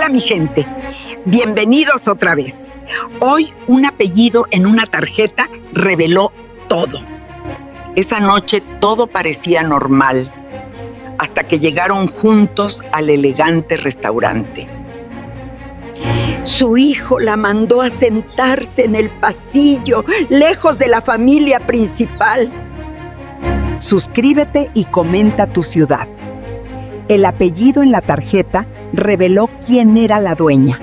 Hola mi gente, bienvenidos otra vez. Hoy un apellido en una tarjeta reveló todo. Esa noche todo parecía normal, hasta que llegaron juntos al elegante restaurante. Su hijo la mandó a sentarse en el pasillo, lejos de la familia principal. Suscríbete y comenta tu ciudad. El apellido en la tarjeta reveló quién era la dueña.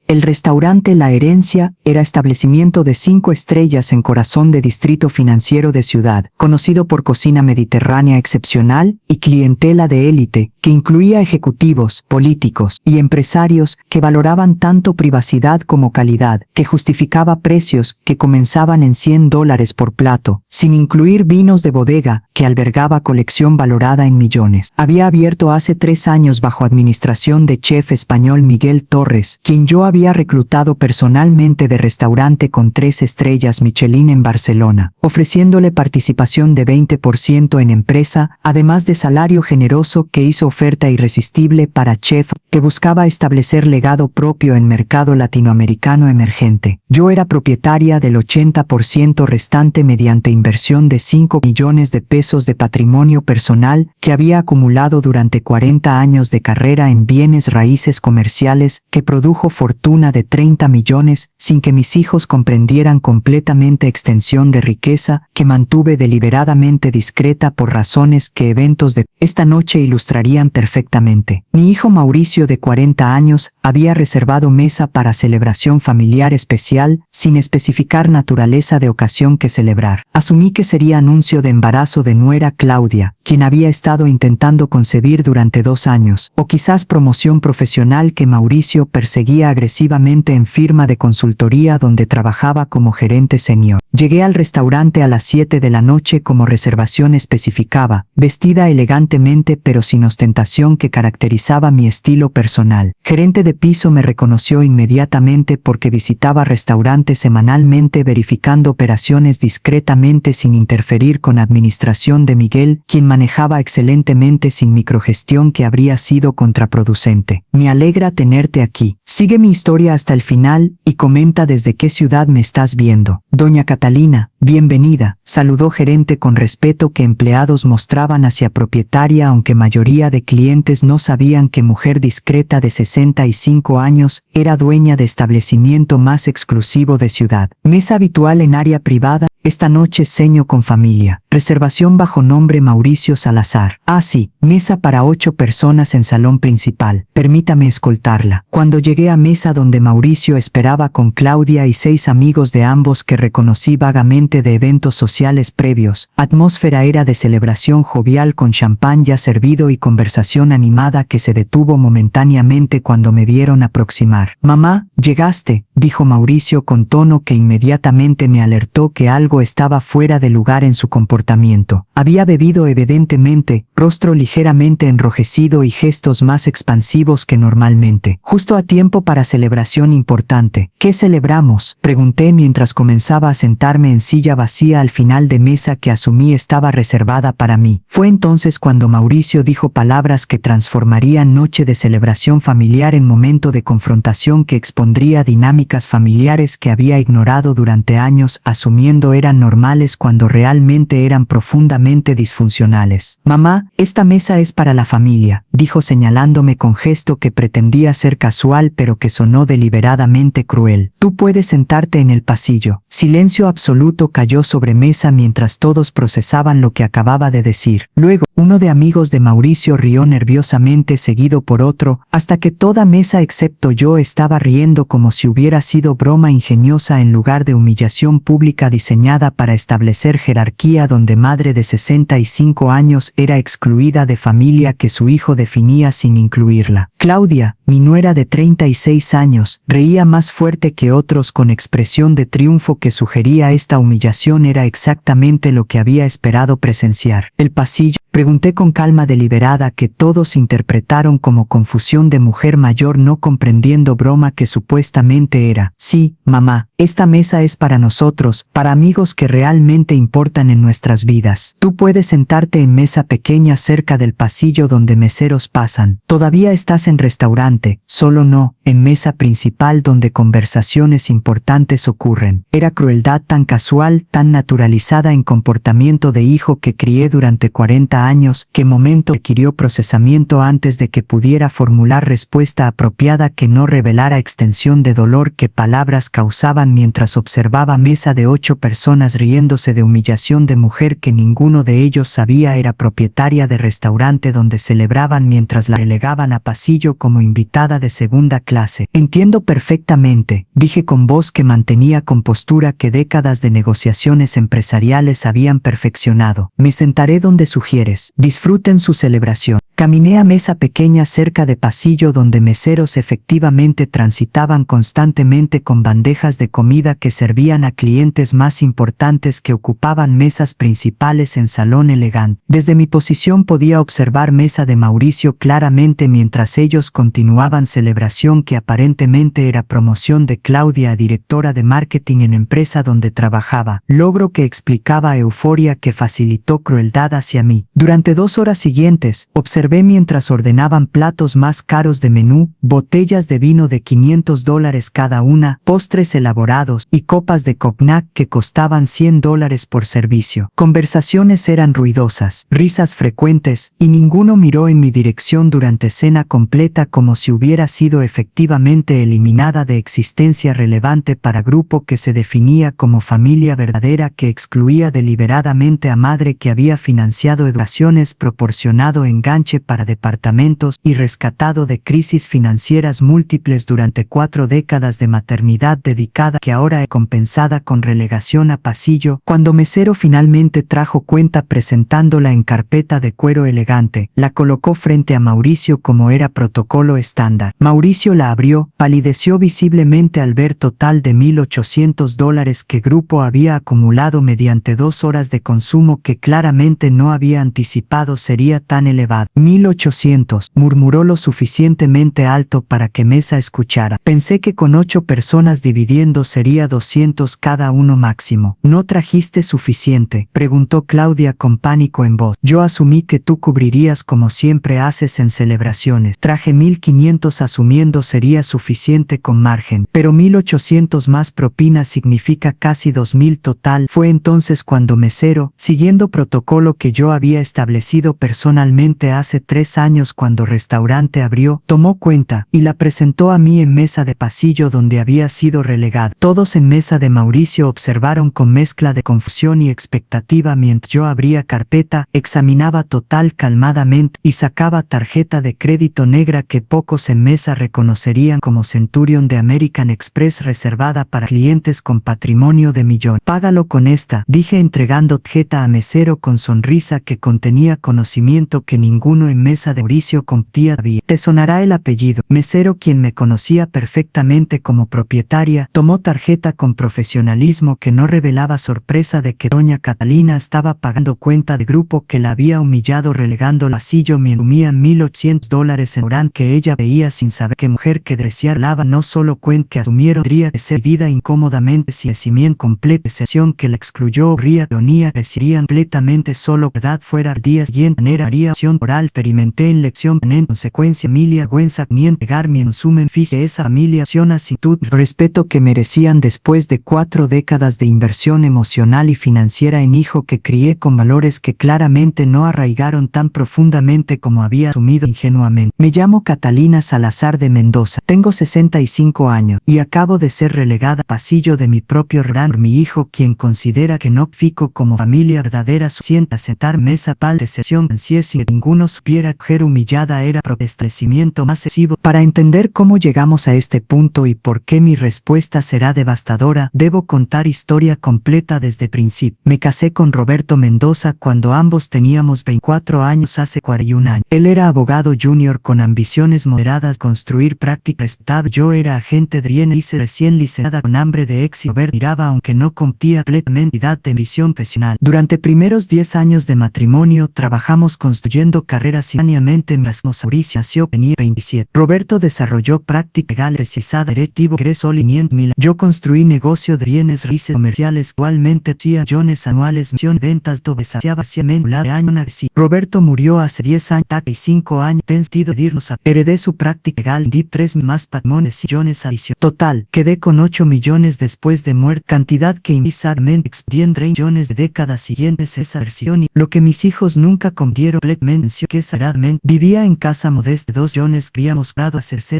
El restaurante La Herencia era establecimiento de 5 estrellas en corazón de distrito financiero de ciudad, conocido por cocina mediterránea excepcional y clientela de élite, que incluía ejecutivos, políticos y empresarios que valoraban tanto privacidad como calidad, que justificaba precios que comenzaban en $100 por plato, sin incluir vinos de bodega, que albergaba colección valorada en millones. Había abierto hace 3 años bajo administración de chef español Miguel Torres, quien yo había reclutado personalmente de restaurante con 3 estrellas Michelin en Barcelona, ofreciéndole participación de 20% en empresa, además de salario generoso que hizo oferta irresistible para chef que buscaba establecer legado propio en mercado latinoamericano emergente. Yo era propietaria del 80% restante mediante inversión de 5 millones de pesos de patrimonio personal que había acumulado durante 40 años de carrera en bienes raíces comerciales que produjo fortuna de 30 millones sin que mis hijos comprendieran completamente extensión de riqueza que mantuve deliberadamente discreta por razones que eventos de esta noche ilustrarían perfectamente. Mi hijo Mauricio de 40 años había reservado mesa para celebración familiar especial sin especificar naturaleza de ocasión que celebrar. Asumí que sería anuncio de embarazo de nuera Claudia, quien había estado intentando concebir durante 2 años, o quizás promoción profesional que Mauricio perseguía agresivamente en firma de consultoría donde trabajaba como gerente senior. Llegué al restaurante a las 7 de la noche como reservación especificaba, vestida elegantemente pero sin ostentación que caracterizaba mi estilo personal. Gerente de piso me reconoció inmediatamente porque visitaba restaurantes semanalmente verificando operaciones discretamente sin interferir con administración de Miguel, quien manejaba excelentemente sin microgestión que habría sido contraproducente. Me alegra tenerte aquí. Sigue mi historia hasta el final y comenta desde qué ciudad me estás viendo. Doña Catalina, bienvenida, saludó gerente con respeto que empleados mostraban hacia propietaria, aunque mayoría de clientes no sabían que mujer discreta de 65 años era dueña de establecimiento más exclusivo de ciudad. Mesa habitual en área privada, esta noche ceño con familia. Reservación bajo nombre Mauricio Salazar. Ah sí, mesa para 8 personas en salón principal. Permítame escoltarla. Cuando llegué a mesa donde Mauricio esperaba con Claudia y 6 amigos de ambos que reconocí vagamente de eventos sociales previos, atmósfera era de celebración jovial con champán ya servido y conversación animada que se detuvo momentáneamente cuando me vieron aproximar. Mamá, llegaste, dijo Mauricio con tono que inmediatamente me alertó que algo estaba fuera de lugar en su comportamiento. Había bebido evidentemente, rostro ligeramente enrojecido y gestos más expansivos que normalmente. Justo a tiempo para celebración importante. ¿Qué celebramos?, pregunté mientras comenzaba a sentarme en silla vacía al final de mesa que asumí estaba reservada para mí. Fue entonces cuando Mauricio dijo palabras que transformarían noche de celebración familiar en momento de confrontación que expondría dinámicas familiares que había ignorado durante años asumiendo eran normales cuando realmente eran profundamente disfuncionales. Mamá, esta mesa es para la familia, dijo señalándome con gesto que pretendía ser casual pero que sonó deliberadamente cruel. Tú puedes sentarte en el pasillo. Silencio absoluto cayó sobre mesa mientras todos procesaban lo que acababa de decir. Luego, uno de amigos de Mauricio rió nerviosamente seguido por otro, hasta que toda mesa excepto yo estaba riendo como si hubiera sido broma ingeniosa en lugar de humillación pública diseñada para establecer jerarquía donde madre de 65 años era excluida de familia que su hijo definía sin incluirla. Claudia, mi nuera de 36 años, reía más fuerte que otros con expresión de triunfo que sugería esta humillación era exactamente lo que había esperado presenciar. El pasillo, pregunté con calma deliberada que todos interpretaron como confusión de mujer mayor no comprendiendo broma que supuestamente era. Sí, mamá, esta mesa es para nosotros, para amigos amigos que realmente importan en nuestras vidas. Tú puedes sentarte en mesa pequeña cerca del pasillo donde meseros pasan. Todavía estás en restaurante, solo no en mesa principal donde conversaciones importantes ocurren. Era crueldad tan casual, tan naturalizada en comportamiento de hijo que crié durante 40 años, que momento requirió procesamiento antes de que pudiera formular respuesta apropiada que no revelara extensión de dolor que palabras causaban mientras observaba mesa de 8 personas riéndose de humillación de mujer que ninguno de ellos sabía era propietaria de restaurante donde celebraban mientras la relegaban a pasillo como invitada de segunda clase. Entiendo perfectamente, dije con voz que mantenía compostura que décadas de negociaciones empresariales habían perfeccionado. Me sentaré donde sugieres. Disfruten su celebración. Caminé a mesa pequeña cerca de pasillo donde meseros efectivamente transitaban constantemente con bandejas de comida que servían a clientes más importantes que ocupaban mesas principales en salón elegante. Desde mi posición podía observar mesa de Mauricio claramente mientras ellos continuaban celebración que aparentemente era promoción de Claudia a directora de marketing en empresa donde trabajaba, logro que explicaba euforia que facilitó crueldad hacia mí. Durante 2 horas siguientes, observé mientras ordenaban platos más caros de menú, botellas de vino de $500 cada una, postres elaborados y copas de cognac que costaban $100 por servicio. Conversaciones eran ruidosas, risas frecuentes, y ninguno miró en mi dirección durante cena completa como si hubiera sido efectivamente eliminada de existencia relevante para grupo que se definía como familia verdadera que excluía deliberadamente a madre que había financiado educaciones, proporcionado enganche para departamentos y rescatado de crisis financieras múltiples durante 4 décadas de maternidad dedicada que ahora he compensada con relegación a pasillo. Cuando mesero finalmente trajo cuenta presentándola en carpeta de cuero elegante, la colocó frente a Mauricio como era protocolo estándar. Mauricio la abrió, palideció visiblemente al ver total de $1,800 que grupo había acumulado mediante 2 horas de consumo que claramente no había anticipado sería tan elevado. 1,800, murmuró lo suficientemente alto para que mesa escuchara. Pensé que con 8 personas dividiendo sería 200 cada uno máximo. ¿No trajiste suficiente?, preguntó Claudia con pánico en voz. Yo asumí que tú cubrirías como siempre haces en celebraciones. Traje 1,500 asumiendo sería suficiente con margen, pero 1,800 más propina significa casi 2,000 total. Fue entonces cuando mesero, siguiendo protocolo que yo había establecido personalmente hace 3 años cuando restaurante abrió, tomó cuenta y la presentó a mí en mesa de pasillo donde había sido relegado. Todos en mesa de Mauricio observaron con mezcla de confusión y expectativa mientras yo abría carpeta, examinaba total calmadamente y sacaba tarjeta de crédito negra que pocos en mesa reconocerían como Centurion de American Express reservada para clientes con patrimonio de millón. Págalo con esta, dije entregando tarjeta a mesero con sonrisa que contenía conocimiento que ninguno en mesa de Mauricio comptía había. Te sonará el apellido. Mesero, quien me conocía perfectamente como propietaria, tomó tarjeta con profesionalismo que no revelaba sorpresa de que doña Catalina estaba pagando cuenta de grupo que la había humillado relegando al pasillo me humían $1,800 en oran que ella veía sin saber que mujer que deseaba no solo cuenta que asumieron tendría que ser medida incómodamente si cimiento completa sesión que la excluyó ría ironía recibirían completamente solo verdad fuera días y en manera haría acción oral experimenté en lección en consecuencia milia vergüenza ni entregar mi ensumen física esa familia acción actitud respeto que merecían después de 4 décadas de inversión emocional y financiera en hijo que crié con valores que claramente no arraigaron tan profundamente como había asumido ingenuamente. Me llamo Catalina Salazar de Mendoza, tengo 65 años y acabo de ser relegada a pasillo de mi propio restaurante. Mi hijo, quien considera que no fico como familia verdadera, sienta sentar mesa pal de sesión si ninguno supiera que mujer humillada era establecimiento más excesivo. Para entender cómo llegamos a este punto y por qué mi respuesta será devastadora, debo contar historia completa desde principio. Me casé con Roberto Mendoza cuando ambos teníamos 24 años hace 41 años. Él era abogado junior con ambiciones moderadas, construir práctica respetable. Yo era agente de bienes y recién licenciada con hambre de éxito. Robert miraba aunque no competía plenamente edad de visión profesional. Durante primeros 10 años de matrimonio trabajamos construyendo carreras carrera simultáneamente mientras Mauricio nació tenía 27. Roberto desarrolló práctica legal especializada directivo egresó Liniente Mila. Yo construí negocio de bienes raíces comerciales, igualmente hacía millones anuales, misión ventas dobesaciaba la de año nací. Roberto murió hace 10 años, 5 años, sentido de irnos a heredé su práctica legal, di 3 más patrones millones adición. Total, quedé con 8 millones después de muerte, cantidad que inicialmente expendí 3 millones de décadas siguientes esa versión y lo que mis hijos nunca comprendieron menció que sagradamente vivía en casa modesta de 2 millones, habíamos grado a hacerse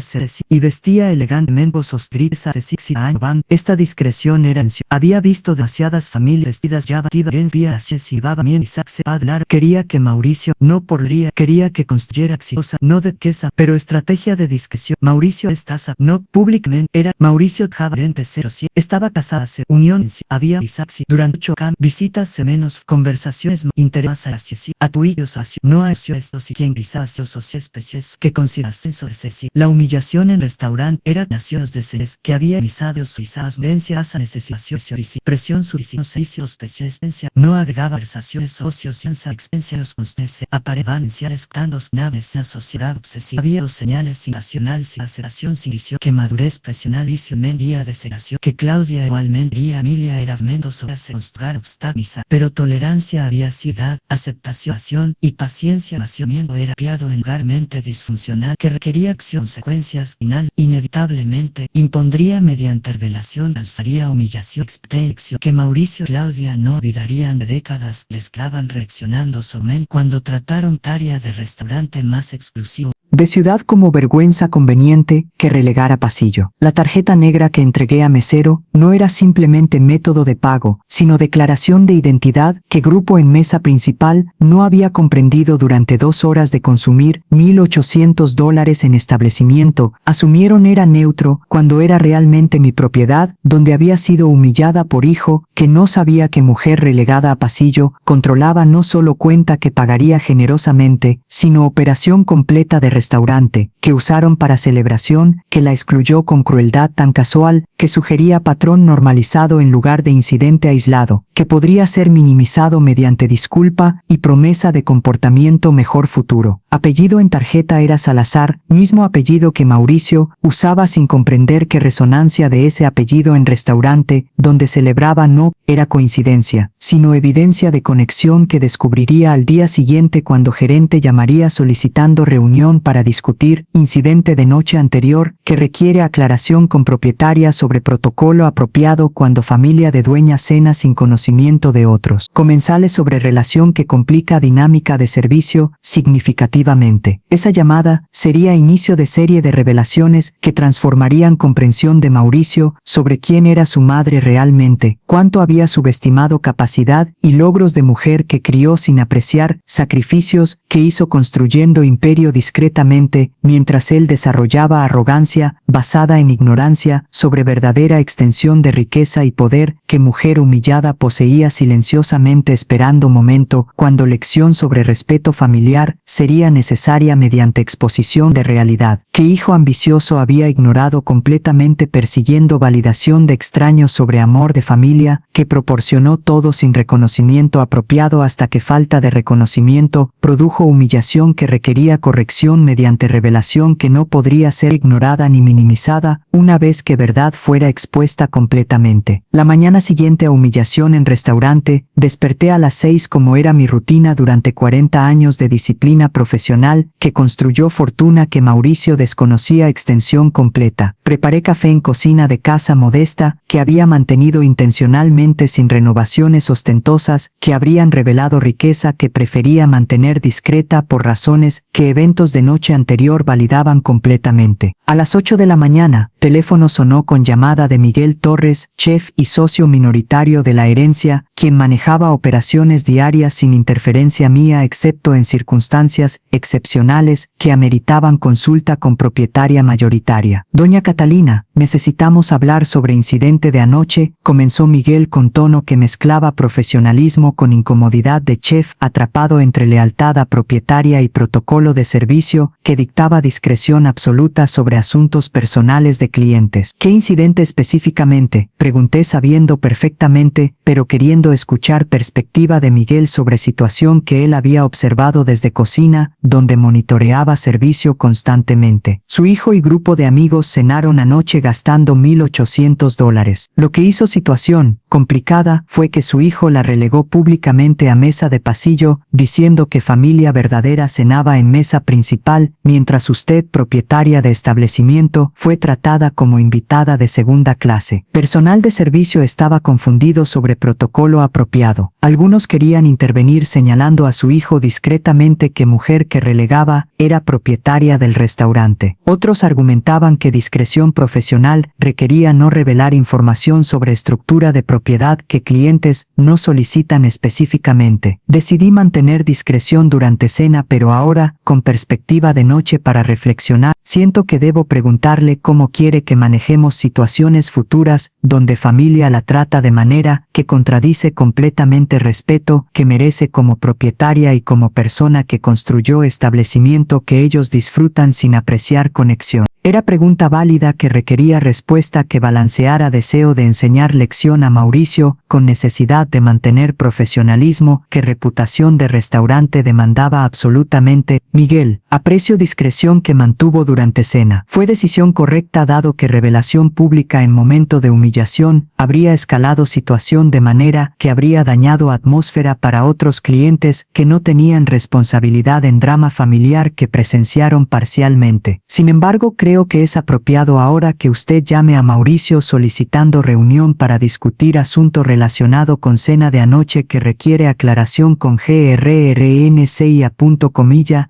y vestía elegantemente sostenidas hace 6 años. Esta discreción era en había visto demasiadas familias vestidas ya batidas en vía hacia si va bien y se padlar. Quería que Mauricio no podría, quería que construyera exitosa, no de quesa, pero estrategia de discreción. Mauricio estasa, no públicamente, era Mauricio Javarente 07, estaba casada, se unión en sí, había Isaxi, durante 8 visitas menos, conversaciones interesadas hacia sí, a tu hijos hacia, no a estos y quien grisáceos o especies que considerasen sobre sí. La humillación en restaurante era naciones de seres que había iniciados suizas, vencias a necesidad y presión suicidios especies, no agregaba versaciones socios, ciencia, expensios, constance, apareban iniciales, tantos naves, en sociedad obsesiva, había dos señales nacionales, aceleración, silicio, que madurez presional, vicio, día de sedación, que Claudia igualmente, día Emilia era menos sobre se construir obstáculos, pero tolerancia había ciudad, aceptación y paciencia, nacimiento era piado en lugar mente disfuncional, que requería acción, secuencias, final, inevitablemente, impondría mediante revelación, transfería humillación, expectación, que Mauricio y Claudia no olvidarían de décadas, les clavan reaccionando sobre cuando trataron tarea de restaurante más exclusivo. De ciudad como vergüenza conveniente que relegar a pasillo. La tarjeta negra que entregué a mesero no era simplemente método de pago, sino declaración de identidad que grupo en mesa principal no había comprendido durante 2 horas de consumir $1,800 en establecimiento. Asumieron era neutro cuando era realmente mi propiedad, donde había sido humillada por hijo que no sabía que mujer relegada a pasillo controlaba no solo cuenta que pagaría generosamente, sino operación completa de restaurante, que usaron para celebración, que la excluyó con crueldad tan casual, que sugería patrón normalizado en lugar de incidente aislado, que podría ser minimizado mediante disculpa y promesa de comportamiento mejor futuro. Apellido en tarjeta era Salazar, mismo apellido que Mauricio usaba sin comprender que resonancia de ese apellido en restaurante donde celebraba no era coincidencia, sino evidencia de conexión que descubriría al día siguiente cuando gerente llamaría solicitando reunión para discutir incidente de noche anterior que requiere aclaración con propietaria sobre protocolo apropiado cuando familia de dueña cena sin conocimiento de otros. Comensales sobre relación que complica dinámica de servicio significativamente. Esa llamada sería inicio de serie de revelaciones que transformarían comprensión de Mauricio sobre quién era su madre realmente, cuánto había subestimado capacidad y logros de mujer que crió sin apreciar, sacrificios que hizo construyendo imperio discretamente, mientras él desarrollaba arrogancia basada en ignorancia sobre verdadera extensión de riqueza y poder que mujer humillada poseía silenciosamente esperando momento cuando lección sobre respeto familiar sería necesaria mediante exposición de realidad, que hijo ambicioso había ignorado completamente persiguiendo validación de extraños sobre amor de familia, que proporcionó todo sin reconocimiento apropiado hasta que falta de reconocimiento produjo humillación que requería corrección mediante revelación que no podría ser ignorada ni minimizada una vez que verdad fuera expuesta completamente. La mañana siguiente a humillación en restaurante, desperté a las 6 como era mi rutina durante 40 años de disciplina profesional que construyó fortuna que Mauricio desconocía extensión completa. Preparé café en cocina de casa modesta que había mantenido intencionalmente sin renovaciones ostentosas que habrían revelado riqueza que prefería mantener discreta por razones que eventos de noche anterior validaban completamente. A las 8 de la mañana, teléfono sonó con llamada de Miguel Torres, chef y socio minoritario de La Herencia, quien manejaba operaciones diarias sin interferencia mía excepto en circunstancias excepcionales que ameritaban consulta con propietaria mayoritaria. Doña Catalina, necesitamos hablar sobre incidente de anoche, comenzó Miguel con tono que mezclaba profesionalismo con incomodidad de chef atrapado entre lealtad a propietaria y protocolo de servicio Mauricio, que dictaba discreción absoluta sobre asuntos personales de clientes. ¿Qué incidente específicamente?, pregunté sabiendo perfectamente, pero queriendo escuchar perspectiva de Miguel sobre situación que él había observado desde cocina, donde monitoreaba servicio constantemente. Su hijo y grupo de amigos cenaron anoche gastando $1,800. Lo que hizo situación complicada fue que su hijo la relegó públicamente a mesa de pasillo, diciendo que familia verdadera cenaba en mesa principal, mientras usted, propietaria de establecimiento, fue tratada como invitada de segunda clase. Personal de servicio estaba confundido sobre protocolo apropiado. Algunos querían intervenir señalando a su hijo discretamente que mujer que relegaba era propietaria del restaurante. Otros argumentaban que discreción profesional requería no revelar información sobre estructura de propiedad que clientes no solicitan específicamente. Decidí mantener discreción durante cena, pero ahora, con perspectiva de noche para reflexionar, siento que debo preguntarle cómo quiere que manejemos situaciones futuras donde familia la trata de manera que contradice completamente respeto que merece como propietaria y como persona que construyó establecimiento que ellos disfrutan sin apreciar conexión. Era pregunta válida que requería respuesta que balanceara deseo de enseñar lección a Mauricio con necesidad de mantener profesionalismo que reputación de restaurante demandaba absolutamente. Miguel, aprecio discreción que mantuvo durante cena. Fue decisión correcta dado que revelación pública en momento de humillación habría escalado situación de manera que habría dañado atmósfera para otros clientes que no tenían responsabilidad en drama familiar que presenciaron parcialmente. Sin embargo, creo que es apropiado ahora que usted llame a Mauricio solicitando reunión para discutir asunto relacionado con cena de anoche que requiere aclaración con GRRNCIA.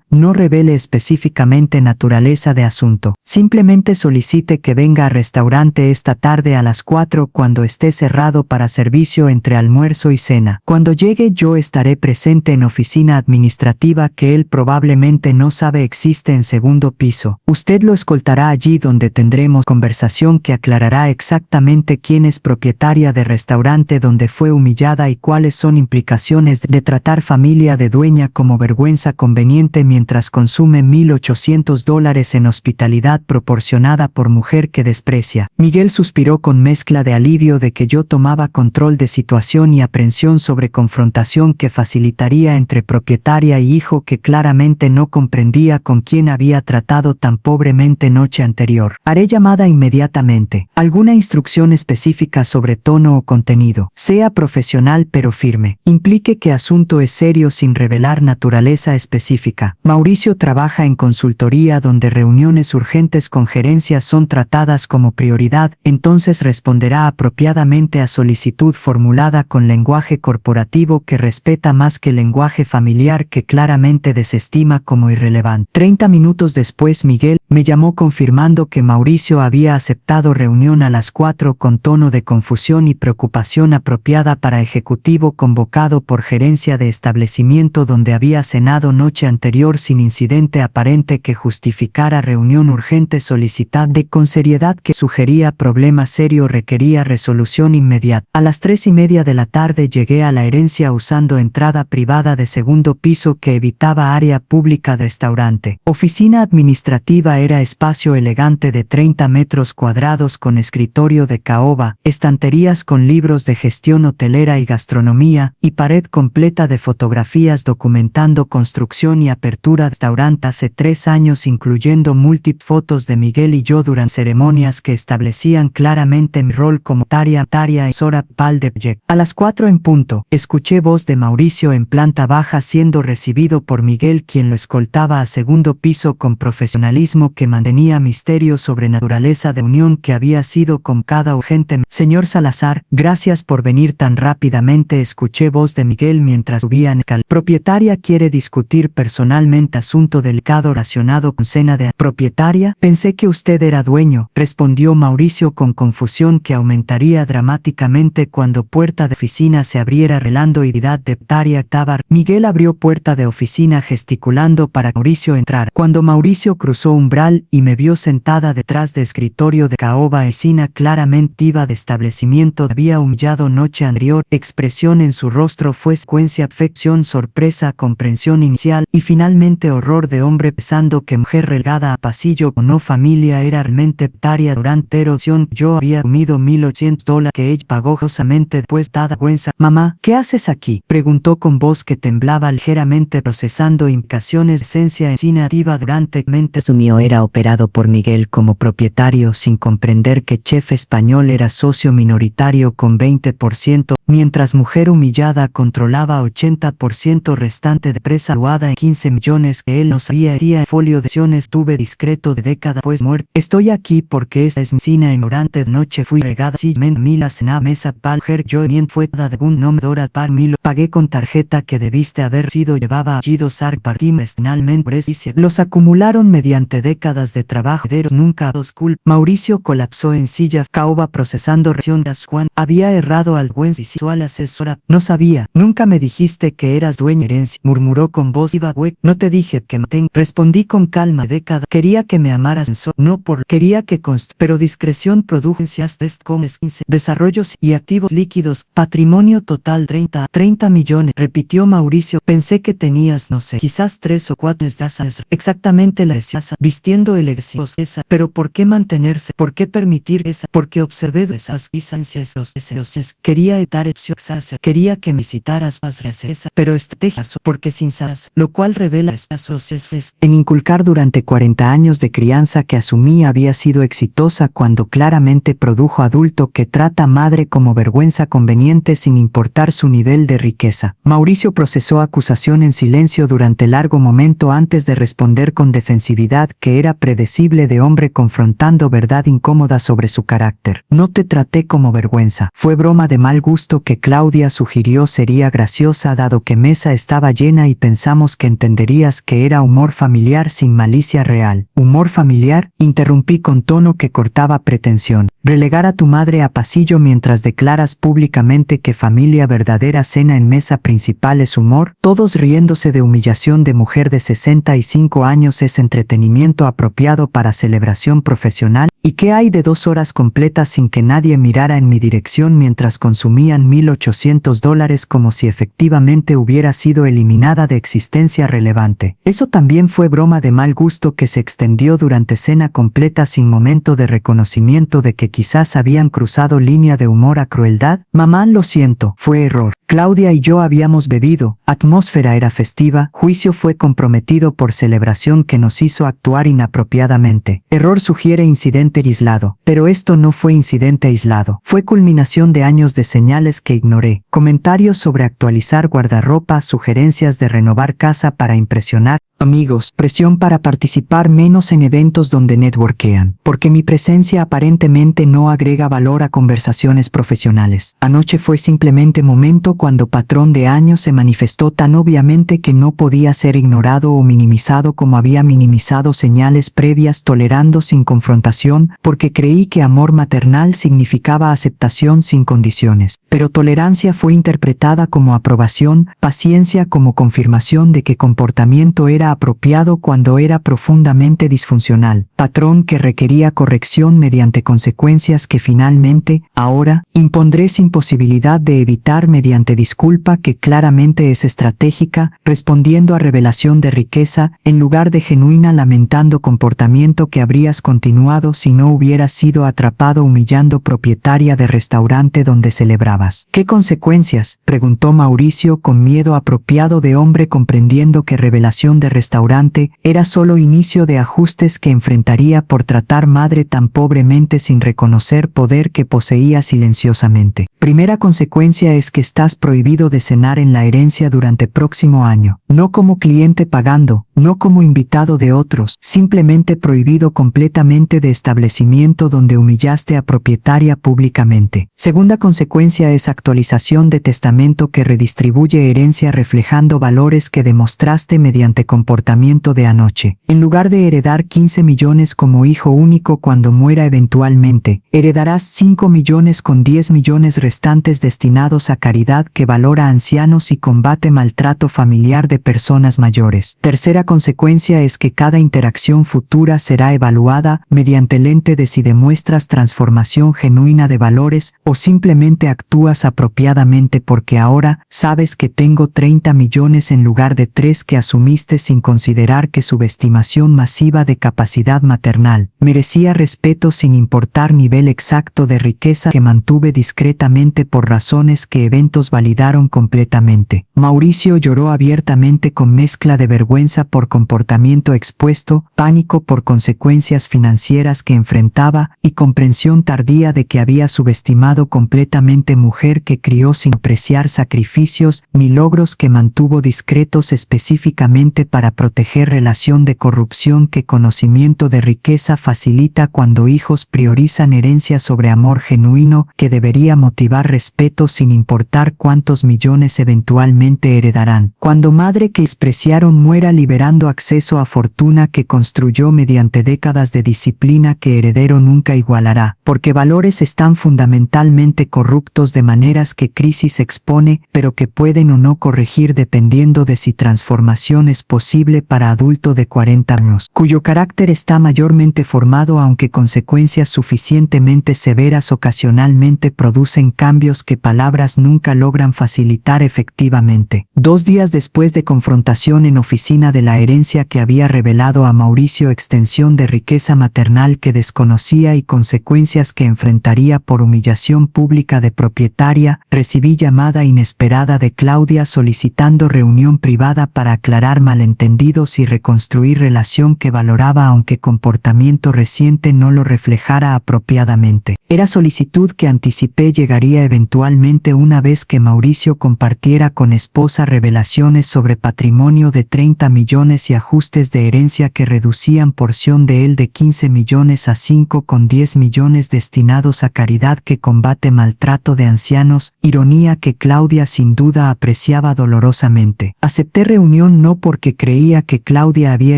No revele específicamente naturaleza de asunto. Simplemente solicite que venga al restaurante esta tarde a las 4 cuando esté cerrado para servicio entre almuerzo y cena. Cuando llegue yo estaré presente en oficina administrativa que él probablemente no sabe existe en segundo piso. Usted lo escoltará allí donde tendremos conversación que aclarará exactamente quién es propietaria de restaurante donde fue humillada y cuáles son implicaciones de tratar familia de dueña como vergüenza conveniente mientras consume $1,800 en hospitalidad proporcionada por mujer que desprecia. Miguel suspiró con mezcla de alivio de que yo tomaba control de situación y aprensión sobre confrontación que facilitaría entre propietaria y hijo que claramente no comprendía con quién había tratado tan pobremente noche anterior. Haré llamada inmediatamente. Alguna instrucción específica sobre tono o contenido. Sea profesional pero firme. Implique que asunto es serio sin revelar naturaleza específica. Mauricio trabaja en consultoría donde reuniones urgentes con gerencia son tratadas como prioridad, entonces responderá apropiadamente a solicitud formulada con lenguaje corporativo que respeta más que lenguaje familiar que claramente desestima como irrelevante. 30 minutos después Miguel me llamó confirmando que Mauricio había aceptado reunión a las 4 con tono de confusión y preocupación apropiada para ejecutivo convocado por gerencia de establecimiento donde había cenado noche anterior sin incidente aparente que justificara reunión urgente solicitada con seriedad que sugería problema serio requería resolución inmediata. A las 3:30 de la tarde llegué a la herencia usando entrada privada de segundo piso que evitaba área pública de restaurante. Oficina administrativa era espacio elegante de 30 metros cuadrados con escritorio de caoba, estanterías con libros de gestión hotelera y gastronomía, y pared completa de fotografías documentando construcción y apertura de restaurante hace 3 años incluyendo múltiples fotos de Miguel y yo durante ceremonias que establecían claramente mi rol como Taria y Sora Paldebjek. A las 4 en punto, escuché voz de Mauricio en planta baja siendo recibido por Miguel quien lo escoltaba a segundo piso con profesionalismo que mantenía misterio sobre naturaleza de unión que había sido convocada urgente. Señor Salazar, gracias por venir tan rápidamente, escuché voz de Miguel mientras subía en escalera. Propietaria quiere discutir personalmente asunto delicado relacionado con cena de propietaria. Pensé que usted era dueño, respondió Mauricio con confusión que aumentaría dramáticamente cuando puerta de oficina se abriera relando identidad de Taria Tabar. Miguel abrió puerta de oficina gesticulando para Mauricio entrar. Cuando Mauricio cruzó umbral y me vio sentada detrás de escritorio de caoba escena claramente iba de establecimiento había humillado noche anterior. Expresión en su rostro fue secuencia, afección, sorpresa, comprensión inicial y finalmente horror de hombre pensando que mujer relegada a pasillo o no familia era realmente taria durante erosión. Yo había comido $1,800 que ella pagó josamente después dada vergüenza. Mamá, ¿qué haces aquí? Preguntó con voz que temblaba ligeramente procesando implicaciones de esencia encinativa durante mente. Su mío era operado por Miguel como propietario sin comprender que Chef Español era socio minoritario con 20%, mientras mujer humillada controlaba 80% restante de presa valuada en 15 millones que él no sabía. Día folio de acciones tuve discreto de década pues muerto. Estoy aquí porque esta es mi cina ignorante de noche fui regada si men mila cena mesa pal her yo bien fue dada de un nombre dora par mil pagué con tarjeta que debiste haber sido llevaba apellido sar partim finalmente precision. Los acumularon mediante décadas de trabajo nunca dos cool. Mauricio colapsó en silla caoba procesando reacción a Juan. Había errado al buen visual asesora. No sabía. Nunca me dijiste que eras dueña de herencia. Murmuró con voz iba hueca. No te dije que me respondí con calma década. Quería que me amaras en no por quería que pero discreción produjo test con 15 desarrollos y activos líquidos. Patrimonio total 30 millones. Repitió Mauricio. Pensé que tenías no sé. Quizás 3 o 4 desasas. Exactamente la resiasa. Vistiendo el esa. Pero ¿por qué mantenerse? ¿Por qué permitir esa? Porque observé de esas licencias los deseos. Quería etar exoxasa. Quería que me citaras más esa. Pero estrategias porque sin sas. Lo cual revela escasos esfes. En inculcar durante 40 años de crianza que asumí había sido exitosa cuando claramente produjo adulto que trata madre como vergüenza conveniente sin importar su nivel de riqueza. Mauricio procesó acusación en silencio durante largo momento antes de responder con defensividad que era predecible de hombre confrontando verdad incómoda sobre su carácter. No te traté como vergüenza. Fue broma de mal gusto que Claudia sugirió sería graciosa dado que mesa estaba llena y pensamos que entenderías que era humor familiar sin malicia real. ¿Humor familiar? Interrumpí con tono que cortaba pretensión. Relegar a tu madre a pasillo mientras declaras públicamente que familia verdadera cena en mesa principal es humor, todos riéndose de humillación de mujer de 65 años es entretenimiento apropiado para celebración profesional. ¿Y qué hay de 2 horas completas sin que nadie mirara en mi dirección mientras consumían $1,800 como si efectivamente hubiera sido eliminada de existencia relevante? Eso también fue broma de mal gusto que se extendió durante cena completa sin momento de reconocimiento de que quizás habían cruzado línea de humor a crueldad. Mamá, lo siento, fue error. Claudia y yo habíamos bebido, atmósfera era festiva, juicio fue comprometido por celebración que nos hizo actuar inapropiadamente. Error sugiere incidente aislado, pero esto no fue incidente aislado, fue culminación de años de señales que ignoré, comentarios sobre actualizar guardarropa, sugerencias de renovar casa para impresionar amigos, presión para participar menos en eventos donde networkean, porque mi presencia aparentemente no agrega valor a conversaciones profesionales. Anoche fue simplemente momento cuando patrón de años se manifestó tan obviamente que no podía ser ignorado o minimizado como había minimizado señales previas tolerando sin confrontación, porque creí que amor maternal significaba aceptación sin condiciones. Pero tolerancia fue interpretada como aprobación, paciencia como confirmación de que comportamiento era apropiado cuando era profundamente disfuncional, patrón que requería corrección mediante consecuencias que finalmente, ahora, impondré sin posibilidad de evitar mediante disculpa que claramente es estratégica, respondiendo a revelación de riqueza, en lugar de genuina lamentando comportamiento que habrías continuado si no hubieras sido atrapado humillando propietaria de restaurante donde celebrabas. ¿Qué consecuencias? Preguntó Mauricio con miedo apropiado de hombre comprendiendo que revelación de restaurante era solo inicio de ajustes que enfrentaría por tratar madre tan pobremente sin reconocer poder que poseía silenciosamente. Primera consecuencia es que estás prohibido de cenar en la herencia durante próximo año, no como cliente pagando, no como invitado de otros, simplemente prohibido completamente de establecimiento donde humillaste a propietaria públicamente. Segunda consecuencia es actualización de testamento que redistribuye herencia reflejando valores que demostraste mediante comportamiento de anoche. En lugar de heredar 15 millones como hijo único cuando muera eventualmente, heredarás 5 millones con 10 millones restantes destinados a caridad que valora ancianos y combate maltrato familiar de personas mayores. Tercera consecuencia es que cada interacción futura será evaluada mediante el lente de si demuestras transformación genuina de valores o simplemente actúas apropiadamente porque ahora sabes que tengo 30 millones en lugar de 3 que asumiste sin considerar que subestimación masiva de capacidad maternal merecía respeto sin importar nivel exacto de riqueza que mantuve discretamente por razones que eventos validaron completamente. Mauricio lloró abiertamente con mezcla de vergüenza por comportamiento expuesto, pánico por consecuencias financieras que enfrentaba y comprensión tardía de que había subestimado completamente mujer que crió sin apreciar sacrificios ni logros que mantuvo discretos específicamente para proteger relación de corrupción que conocimiento de riqueza facilita cuando hijos priorizan herencia sobre amor genuino que debería motivar respeto sin importar cuántos millones eventualmente heredarán. Cuando madre que despreciaron muera liberando acceso a fortuna que construyó mediante décadas de disciplina que heredero nunca igualará, porque valores están fundamentalmente corruptos de maneras que crisis expone, pero que pueden o no corregir dependiendo de si transformación es posible para adulto de 40 años, cuyo carácter está mayormente formado aunque consecuencias suficientemente severas ocasionalmente producen cambios que palabras nunca logran facilitar efectivamente. 2 días después de confrontación en oficina de la herencia que había revelado a Mauricio extensión de riqueza maternal que desconocía y consecuencias que enfrentaría por humillación pública de propietaria, recibí llamada inesperada de Claudia solicitando reunión privada para aclarar malentendidos y reconstruir relación que valoraba aunque comportamiento reciente no lo reflejara apropiadamente. Era solicitud que anticipé llegaría eventualmente una vez que Mauricio compartiera con esposa revelaciones sobre patrimonio de 30 millones y ajustes de herencia que reducían porción de él de 15 millones a 5,10 millones destinados a caridad que combate maltrato de ancianos, ironía que Claudia sin duda apreciaba dolorosamente. Acepté reunión no porque creía que Claudia había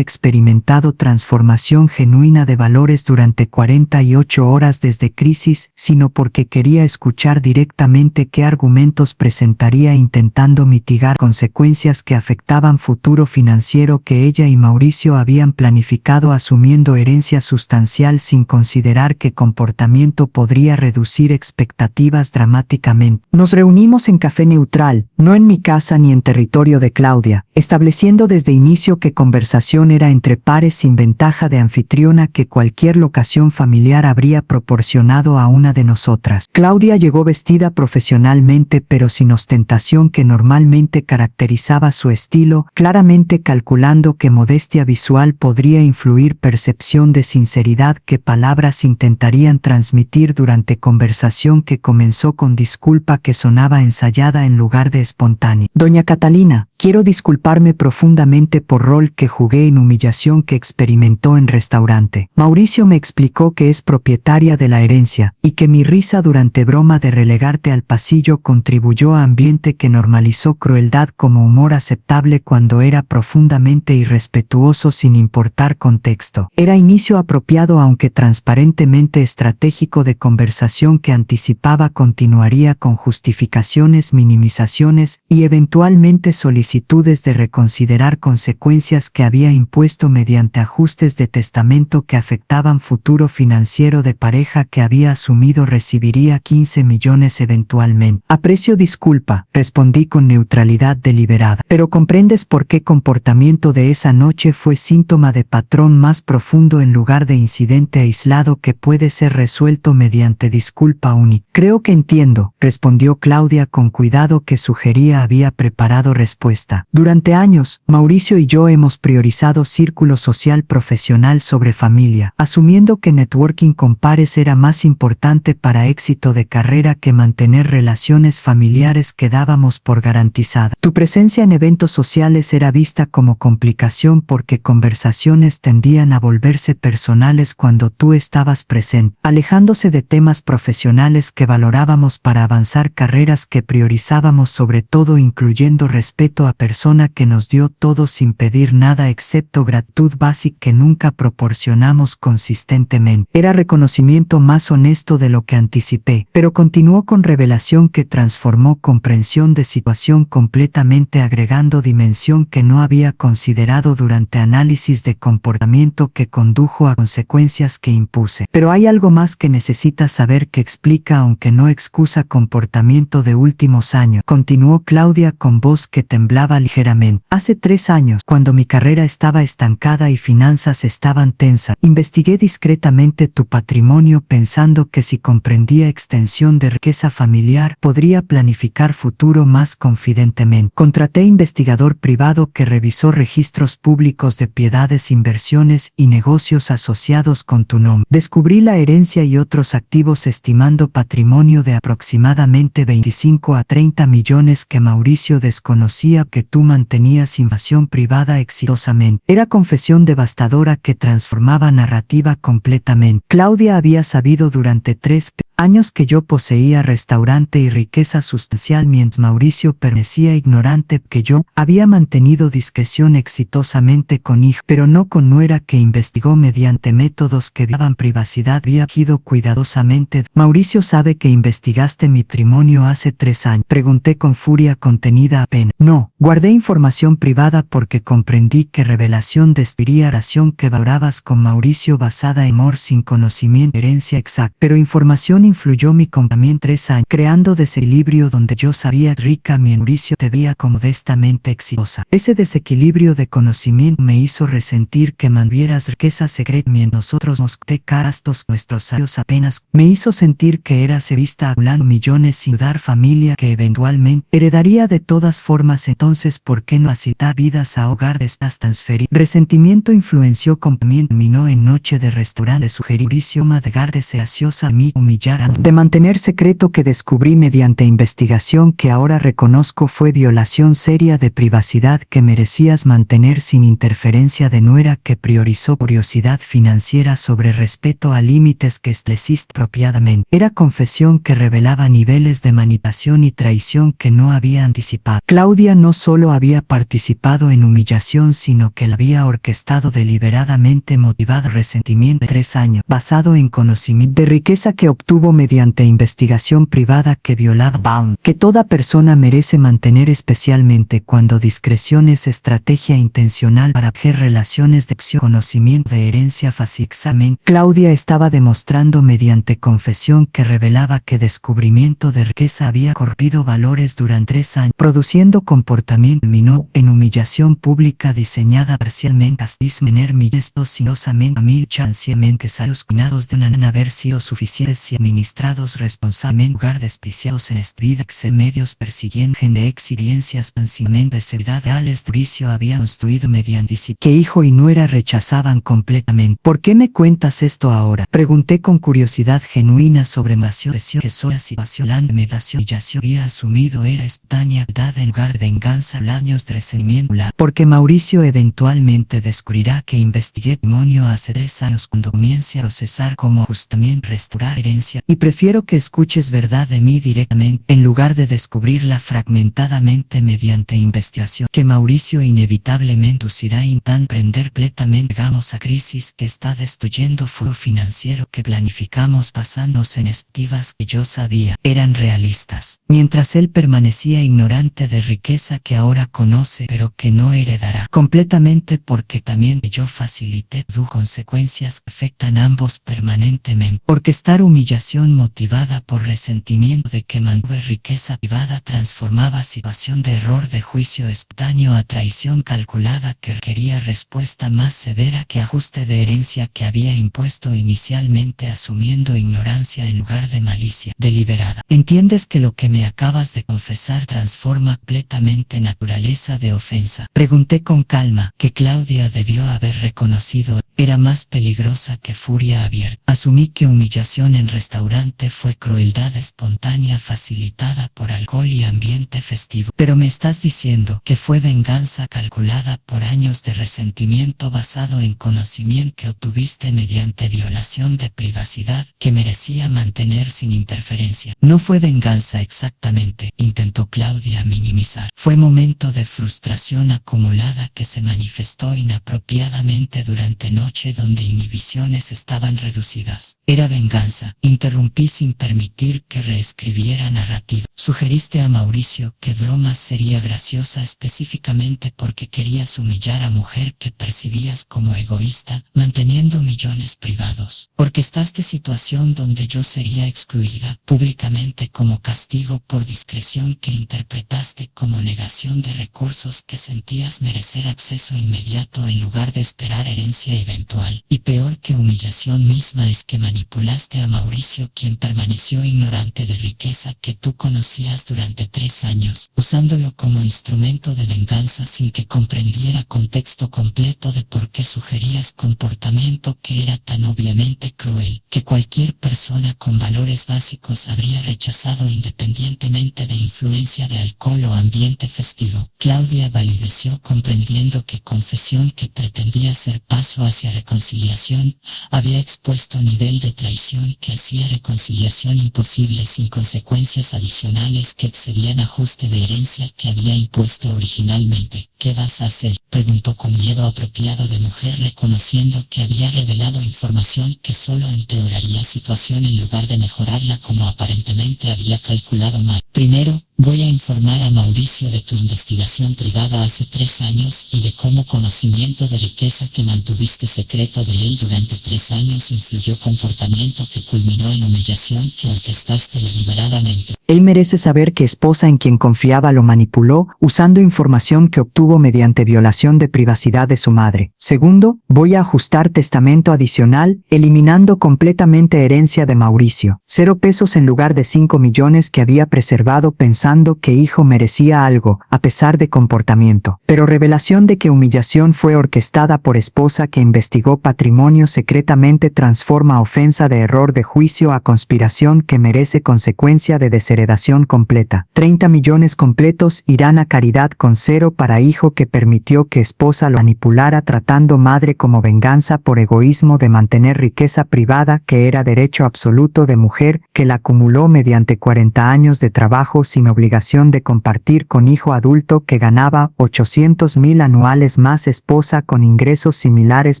experimentado transformación genuina de valores durante 48 horas desde crisis, sino porque quería escuchar directamente qué argumentos presentaría intentando mitigar consecuencias que afectaban futuro financiero que ella y Mauricio habían planificado asumiendo herencia sustancial sin considerar que comportamiento podría reducir expectativas dramáticamente. Nos reunimos en café neutral, no en mi casa ni en territorio de Claudia, estableciendo desde inicio que conversación era entre pares sin ventaja de anfitriona que cualquier locación familiar habría proporcionado a una de nosotras. Claudia llegó vestida profesionalmente pero sin ostentación que normalmente caracterizaba su estilo, claramente calculando que modestia visual podría influir percepción de sinceridad que palabras intentarían transmitir durante conversación que comenzó con disculpa que sonaba ensayada en lugar de espontánea. Doña Catalina, quiero disculparme profundamente por rol que jugué en humillación que experimentó en restaurante. Mauricio me explicó que es propietaria de la herencia y que mi risa durante broma de relegarte al pasillo contribuyó a ambiente que normalizó crueldad como humor aceptable cuando era profundamente irrespetuoso sin importar contexto. Era inicio apropiado aunque transparentemente estratégico de conversación que anticipaba continuaría con justificaciones, minimizaciones y eventualmente solicitudes de reconsiderar consecuencias que había impuesto mediante ajustes de testamento que afectaban futuro financiero de pareja que había asumido recibiría 15 millones eventualmente. Aprecio disculpa, respondí con neutralidad deliberada. Pero comprendes por qué comportamiento de esa noche fue síntoma de patrón más profundo en lugar de incidente aislado que puede ser resuelto mediante disculpa única. Creo que entiendo, respondió Claudia con cuidado que sugería había preparado respuesta. Durante años, Mauricio y yo hemos priorizado círculo social profesional sobre familia, asumiendo que networking con pares era más importante para éxito de carrera que mantener relaciones familiares que dábamos por garantizada. Tu presencia en eventos sociales era vista como complicación porque conversaciones tendían a volverse personales cuando tú estabas presente, alejándose de temas profesionales que valorábamos para avanzar carreras que priorizábamos sobre todo incluyendo respeto a persona que nos dio todo sin pedir nada excepto gratitud básica que nunca proporcionamos consistentemente. Era reconocimiento más honesto de lo que anticipé, pero continuó con revelación que transformó comprensión de situación completamente agregando dimensión que no había considerado considerado durante análisis de comportamiento que condujo a consecuencias que impuse. Pero hay algo más que necesitas saber que explica aunque no excusa comportamiento de últimos años. Continuó Claudia con voz que temblaba ligeramente. Hace 3 años, cuando mi carrera estaba estancada y finanzas estaban tensas, investigué discretamente tu patrimonio pensando que si comprendía extensión de riqueza familiar, podría planificar futuro más confidentemente. Contraté investigador privado que revisó registros públicos de propiedades, inversiones y negocios asociados con tu nombre. Descubrí la herencia y otros activos estimando patrimonio de aproximadamente 25 a 30 millones que Mauricio desconocía que tú mantenías información privada exitosamente. Era confesión devastadora que transformaba narrativa completamente. Claudia había sabido durante 3 años que yo poseía restaurante y riqueza sustancial mientras Mauricio permanecía ignorante que yo había mantenido discreción exitosamente con hijo, pero no con nuera que investigó mediante métodos que daban privacidad. Había agido cuidadosamente. Mauricio sabe que investigaste mi patrimonio hace 3 años. Pregunté con furia contenida apenas. No, guardé información privada porque comprendí que revelación destruiría relación que valorabas con Mauricio basada en amor sin conocimiento de herencia exacta. Pero información influyó mi comportamiento 3 años, creando desequilibrio donde yo sabía rica mi Mauricio te veía como modestamente exitosa. Ese desequilibrio de conocimiento me hizo resentir que mantuvieras riqueza secreta mientras nosotros nos carastos nuestros años apenas. Me hizo sentir que eras vista acumulando millones sin dar familia que eventualmente heredaría de todas formas. Entonces, ¿por qué no facilitar vidas a hogar de estas transferir? Resentimiento influenció comportamiento. Terminó en noche de restaurante. Sugerí Mauricio Madgar deseosa a mí humillar de mantener secreto que descubrí mediante investigación que ahora reconozco fue violación seria de privacidad que merecías mantener sin interferencia de nuera que priorizó curiosidad financiera sobre respeto a límites que estableciste apropiadamente. Era confesión que revelaba niveles de manipulación y traición que no había anticipado. Claudia no solo había participado en humillación sino que la había orquestado deliberadamente motivado resentimiento de 3 años, basado en conocimiento de riqueza que obtuvo mediante investigación privada que violaba Bound, que toda persona merece mantener especialmente cuando discreción es estrategia intencional para proteger relaciones de conocimiento de herencia fácilmente. Claudia estaba demostrando mediante confesión que revelaba que descubrimiento de riqueza había corrompido valores durante 3 años, produciendo comportamiento minó en humillación pública diseñada parcialmente a disminuir millones sinosamente a mil chanciamente salarios cuinados de una haber sido suficientes y administrados responsablemente lugar despreciados en esta vida que medios persiguiendo de experiencias pansivamente de seguridad reales. Mauricio había construido mediante que hijo y nuera rechazaban completamente. ¿Por qué me cuentas esto ahora? Pregunté con curiosidad genuina sobre Mauricio que sola situación la meditación y ya se había asumido era espontánea verdad en lugar de venganza años de resentimiento. Porque Mauricio eventualmente descubrirá que investigué patrimonio hace 3 años cuando comience a procesar como ajustamiento restaurar herencia y prefiero que escuches verdad de mí directamente en lugar de descubrirla fragmentadamente mediante investigación que Mauricio inevitablemente inducirá intentar prender completamente llegamos a crisis que está destruyendo futuro financiero que planificamos basándonos en expectativas que yo sabía eran realistas. Mientras él permanecía ignorante de riqueza que ahora conoce pero que no heredará completamente porque también yo facilité consecuencias que afectan a ambos permanentemente. Porque estar humillación motivada por resentimiento de que mantuve riqueza privada transformaba situación de error de juicio espontáneo a traición calculada que requería respuesta más severa que ajuste de herencia que había impuesto inicialmente asumiendo ignorancia en lugar de malicia deliberada. ¿Entiendes que lo que me acabas de confesar transforma completamente naturaleza de ofensa? Pregunté con calma, que Claudia debió haber reconocido era más peligrosa que furia abierta. Asumí que humillación en restaurante fue crueldad espontánea facilitada por alcohol y ambiente festivo. Pero me estás diciendo que fue venganza calculada por años de resentimiento basado en conocimiento que obtuviste mediante violación de privacidad que merecía mantener sin interferencia. No fue venganza exactamente, intentó Claudia minimizar. Fue momento de frustración acumulada que se manifestó inapropiadamente durante noche donde inhibiciones estaban reducidas. Era venganza. Interrumpí sin permitir que reescribiera narrativa. Sugeriste a Mauricio que broma sería graciosa específicamente porque querías humillar a mujer que percibías como egoísta, manteniendo millones privados. Orquestaste situación donde yo sería excluida públicamente como castigo por discreción que interpretaste como negación de recursos que sentías merecer acceso inmediato en lugar de esperar herencia eventual. Y peor que humillación misma es que manipulaste a Mauricio, quien permaneció ignorante de riqueza que tú conocías durante 3 años, usándolo como instrumento de venganza sin que comprendiera contexto completo de por qué sugerías comportamiento que era tan obviamente cruel, que cualquier persona con valores básicos habría rechazado independientemente de influencia de alcohol o ambiente festivo. Claudia valideció comprendiendo que confesión que pretendía ser paso hacia reconciliación había expuesto nivel de traición que hacía reconciliación imposible sin consecuencias adicionales que excedían ajuste de herencia que había impuesto originalmente. ¿Qué vas a hacer?, preguntó con miedo apropiado de mujer, reconociendo que había revelado información que solo empeoraría situación en lugar de mejorarla como aparentemente había calculado mal. Primero, voy a informar a Mauricio de tu investigación privada hace 3 años y de cómo conocimiento de riqueza que mantuviste secreto de él durante 3 años influyó comportamiento que culminó en humillación que orquestaste deliberadamente. Él merece saber que esposa en quien confiaba lo manipuló, usando información que obtuvo mediante violación de privacidad de su madre. Segundo, voy a ajustar testamento adicional, eliminando completamente herencia de Mauricio. 0 pesos en lugar de 5 millones que había preservado pensando que hijo merecía algo, a pesar de comportamiento. Pero revelación de que humillación fue orquestada por esposa que investigó patrimonio secretamente transforma ofensa de error de juicio a conspiración que merece consecuencia de desheredación completa. 30 millones completos irán a caridad con 0 para hijo que permitió que esposa lo manipulara tratando madre como venganza por egoísmo de mantener riqueza privada que era derecho absoluto de mujer que la acumuló mediante 40 años de trabajo sin obligación de compartir con hijo adulto que ganaba 800,000 anuales más esposa con ingresos similares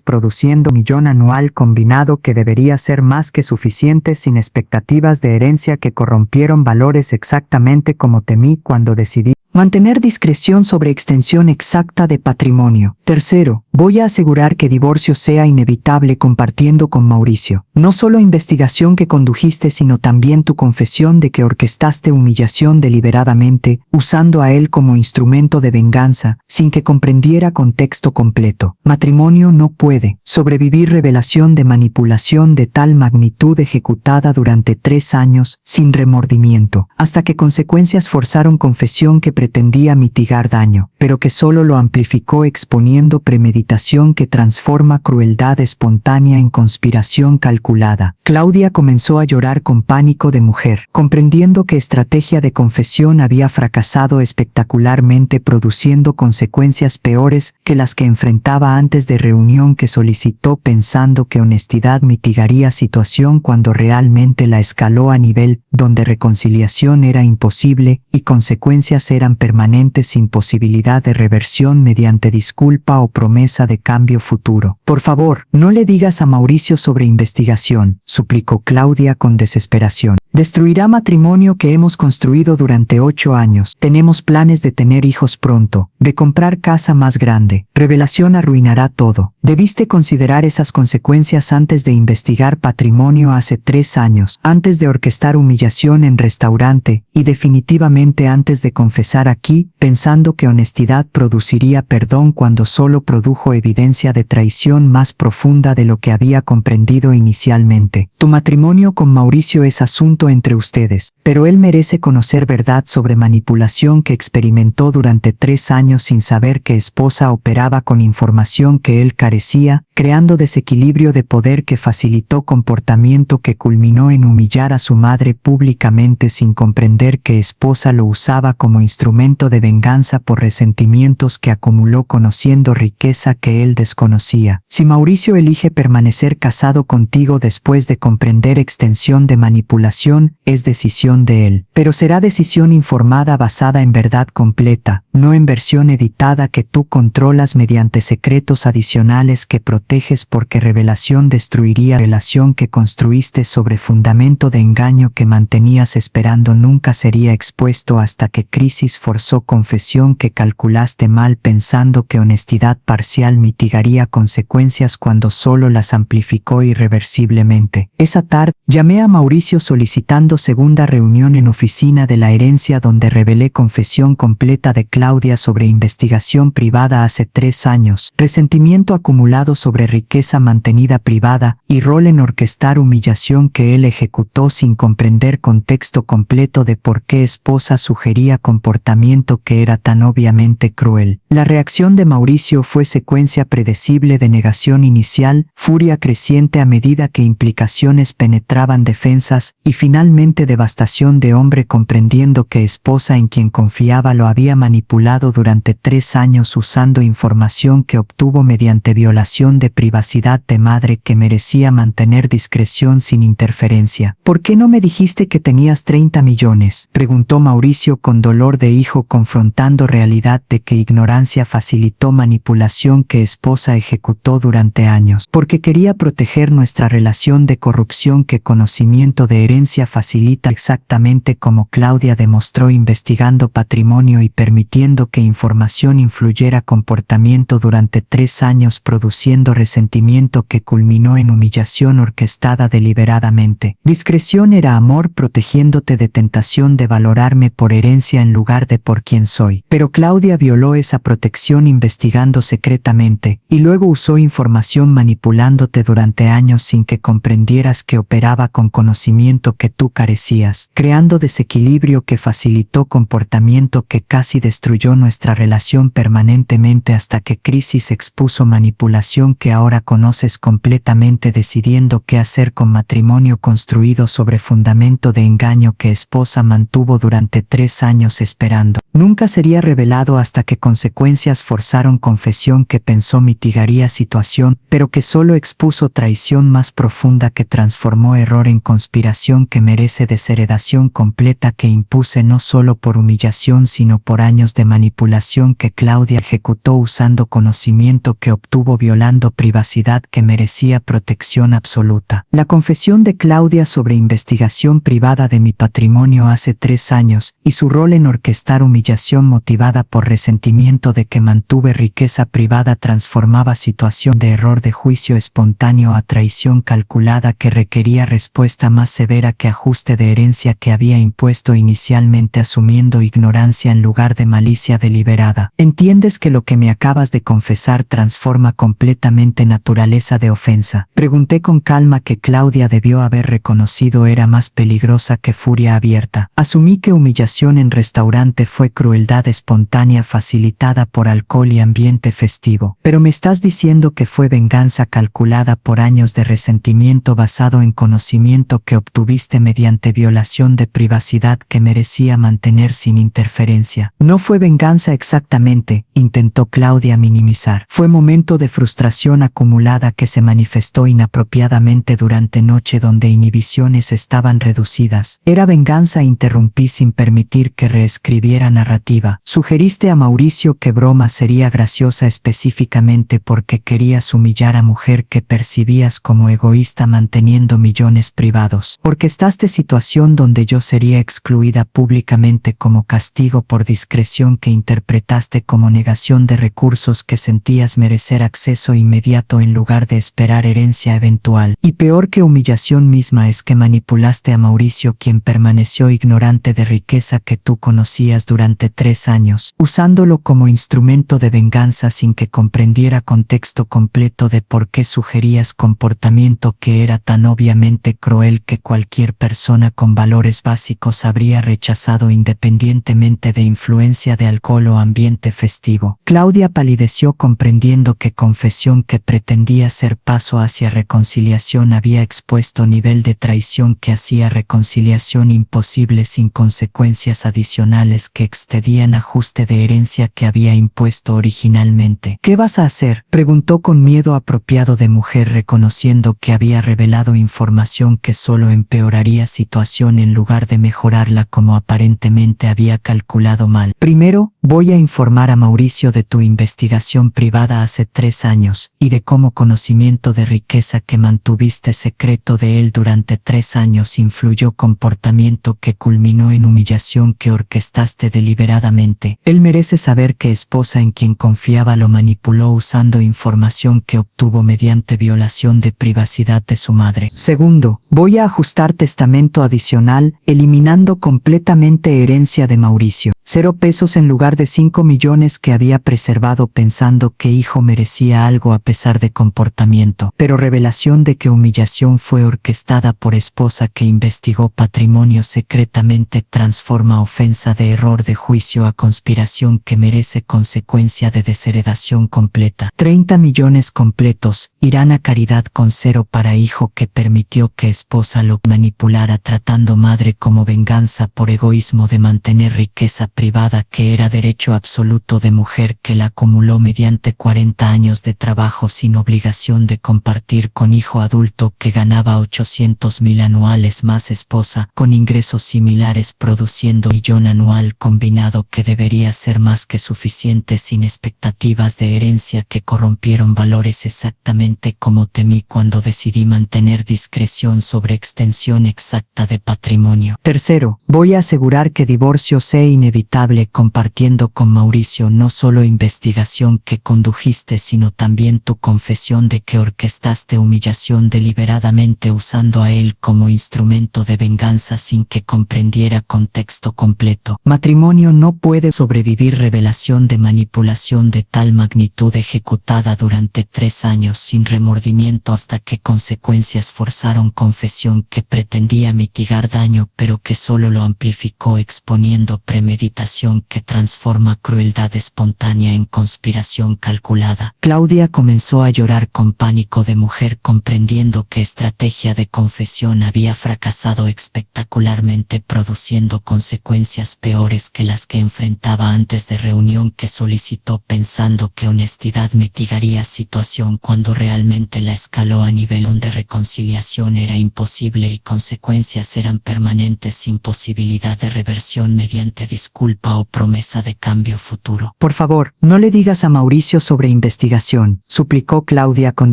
produciendo millón anual combinado que debería ser más que suficiente sin expectativas de herencia que corrompieron valores exactamente como temí cuando decidí mantener discreción sobre extensión exacta de patrimonio. Tercero, voy a asegurar que divorcio sea inevitable compartiendo con Mauricio. No solo investigación que condujiste, sino también tu confesión de que orquestaste humillación deliberadamente, usando a él como instrumento de venganza, sin que comprendiera contexto completo. Matrimonio no puede sobrevivir revelación de manipulación de tal magnitud ejecutada durante 3 años, sin remordimiento, hasta que consecuencias forzaron confesión que pretendía mitigar daño, pero que solo lo amplificó exponiendo premeditación que transforma crueldad espontánea en conspiración calculada. Claudia comenzó a llorar con pánico de mujer, comprendiendo que estrategia de confesión había fracasado espectacularmente, produciendo consecuencias peores que las que enfrentaba antes de reunión que solicitó pensando que honestidad mitigaría situación cuando realmente la escaló a nivel donde reconciliación era imposible y consecuencias eran permanentes sin posibilidad de reversión mediante disculpa o promesa de cambio futuro. Por favor, no le digas a Mauricio sobre investigación, suplicó Claudia con desesperación. Destruirá matrimonio que hemos construido durante 8 años. Tenemos planes de tener hijos pronto, de comprar casa más grande. Revelación arruinará todo. Debiste considerar esas consecuencias antes de investigar patrimonio hace 3 años, antes de orquestar humillación en restaurante y definitivamente antes de confesar aquí, pensando que honestidad produciría perdón cuando solo produjo evidencia de traición más profunda de lo que había comprendido inicialmente. Tu matrimonio con Mauricio es asunto entre ustedes, pero él merece conocer verdad sobre manipulación que experimentó durante 3 años sin saber que esposa operaba con información que él carecía, creando desequilibrio de poder que facilitó comportamiento que culminó en humillar a su madre públicamente sin comprender que esposa lo usaba como instrumento de venganza por resentimientos que acumuló conociendo riqueza que él desconocía. Si Mauricio elige permanecer casado contigo después de comprender extensión de manipulación, es decisión de él, pero será decisión informada basada en verdad completa, no en versión editada que tú controlas mediante secretos adicionales que proteges porque revelación destruiría relación que construiste sobre fundamento de engaño que mantenías esperando nunca sería expuesto hasta que crisis forzó confesión que calculaste mal pensando que honestidad parcial mitigaría consecuencias cuando solo las amplificó irreversiblemente. Esa tarde, llamé a Mauricio solicitando segunda reunión en oficina de la herencia donde revelé confesión completa de Claudia sobre investigación privada hace 3 años, resentimiento acumulado sobre riqueza mantenida privada y rol en orquestar humillación que él ejecutó sin comprender contexto completo de por qué esposa sugería comportamiento que era tan obviamente cruel. La reacción de Mauricio fue secuencia predecible de negación inicial, furia creciente a medida que implicaciones penetraban defensas y finalmente devastación de hombre comprendiendo que esposa en quien confiaba lo había manipulado durante 3 años usando información que obtuvo mediante violación de privacidad de madre que merecía mantener discreción sin interferencia. ¿Por qué no me dijiste que tenías 30 millones? Preguntó Mauricio con dolor de hijo confrontando realidad de que ignorancia facilitó manipulación que esposa ejecutó durante años. Porque quería proteger nuestra relación de corrupción que conocimiento de herencia facilita exactamente como Claudia demostró investigando patrimonio y permitiendo que información influyera comportamiento durante 3 años produciendo resentimiento que culminó en humillación orquestada deliberadamente. Discreción era amor protegiéndote de tentación de valorarme por herencia en lugar de por quien soy. Pero Claudia violó esa protección investigando secretamente y luego usó información manipulándote durante años sin que comprendieras que operaba con conocimiento que tú carecías, creando desequilibrio que facilitó comportamiento que casi destruyó nuestra relación permanentemente hasta que crisis expuso manipulación que ahora conoces completamente decidiendo qué hacer con matrimonio construido sobre fundamento de engaño que esposa mantuvo durante 3 años esperando. Nunca sería revelado hasta que consecuencias forzaron confesión que pensó mitigaría situación, pero que solo expuso traición más profunda que transformó error en conspiración que merece desheredación completa que impuse no solo por humillación sino por años de manipulación que Claudia ejecutó usando conocimiento que obtuvo violando privacidad que merecía protección absoluta. La confesión de Claudia sobre investigación privada de mi patrimonio hace 3 años y su rol en orquestar humillación motivada por resentimiento de que mantuve riqueza privada transformaba situación de error de juicio espontáneo a traición calculada que requería respuesta más severa que ajuste de herencia que había impuesto inicialmente asumiendo ignorancia en lugar de malicia deliberada. ¿Entiendes que lo que me acabas de confesar transforma completamente naturaleza de ofensa? Pregunté con calma que Claudia debió haber reconocido era más peligrosa que furia abierta. Asumí que humillación en restaurante fue crueldad espontánea facilitada por alcohol y ambiente festivo. Pero me estás diciendo que fue venganza calculada por años de resentimiento basado en conocimiento que obtuviste mediante violación de privacidad que merecía mantener sin interferencia. No fue venganza exactamente, intentó Claudia minimizar. Fue momento de frustración acumulada que se manifestó inapropiadamente durante noche donde inhibiciones estaban reducidas. Era venganza, interrumpí sin permitir que reescribiera narrativa. Sugeriste a Mauricio que broma sería graciosa específicamente porque querías humillar a mujer que percibías como egoísta manteniendo millones privados. Orquestaste situación donde yo sería excluida públicamente como castigo por discreción que interpretaste como negación de recursos que sentías merecer acceso inmediato en lugar de esperar herencia eventual. Y peor que humillación misma es que manipulaste a Mauricio quien permaneció ignorante de riqueza que tú conocías durante 3 años, usándolo como instrumento de venganza sin que comprendiera contexto completo de por qué sugerías comportamiento que era tan obviamente cruel que cualquier persona con valores básicos habría rechazado independientemente de influencia de alcohol o ambiente festivo. Claudia palideció comprendiendo que confesión que pretendía ser paso hacia reconciliación había expuesto nivel de traición que hacía reconciliación imposible sin consecuencias adicionales que excedían ajuste de herencia que había impuesto originalmente. ¿Qué vas a hacer?, preguntó con miedo apropiado de mujer reconociendo que había revelado información que solo empeoraría situación en lugar de mejorarla como aparentemente había calculado mal. Primero, Voy a informar a Mauricio de tu investigación privada hace 3 años y de cómo conocimiento de riqueza que mantuviste secreto de él durante 3 años influyó comportamiento que culminó en humillación que orquestaste deliberadamente. Él merece saber que esposa en quien confiaba lo manipuló usando información que obtuvo mediante violación de privacidad de su madre. Segundo, voy a ajustar testamento adicional, eliminando completamente herencia de Mauricio. 0 pesos en lugar de 5 millones que había preservado pensando que hijo merecía algo a pesar de comportamiento. Pero revelación de que humillación fue orquestada por esposa que investigó patrimonio secretamente transforma ofensa de error de juicio a conspiración que merece consecuencia de desheredación completa. 30 millones completos irán a caridad con 0 para hijo que permitió que esposa lo manipulara tratando madre como venganza por egoísmo de mantener riqueza privada que era derecho absoluto de mujer que la acumuló mediante 40 años de trabajo sin obligación de compartir con hijo adulto que ganaba 800,000 anuales más esposa con ingresos similares produciendo millón anual combinado que debería ser más que suficiente sin expectativas de herencia que corrompieron valores exactamente como temí cuando decidí mantener discreción sobre extensión exacta de patrimonio. Tercero, voy a asegurar que divorcio sea inevitable compartiendo con Mauricio no solo investigación que condujiste sino también tu confesión de que orquestaste humillación deliberadamente usando a él como instrumento de venganza sin que comprendiera contexto completo. Matrimonio no puede sobrevivir revelación de manipulación de tal magnitud ejecutada durante 3 años sin remordimiento hasta que consecuencias forzaron confesión que pretendía mitigar daño pero que solo lo amplificó exponiendo premeditación que transforma crueldad espontánea en conspiración calculada. Claudia comenzó a llorar con pánico de mujer comprendiendo que estrategia de confesión había fracasado espectacularmente produciendo consecuencias peores que las que enfrentaba antes de reunión que solicitó pensando que honestidad mitigaría situación cuando realmente la escaló a nivel donde reconciliación era imposible y consecuencias eran permanentes sin posibilidad de reversión mediante disculpa o promesa de cambio futuro. Por favor, no le digas a Mauricio sobre investigación, suplicó Claudia con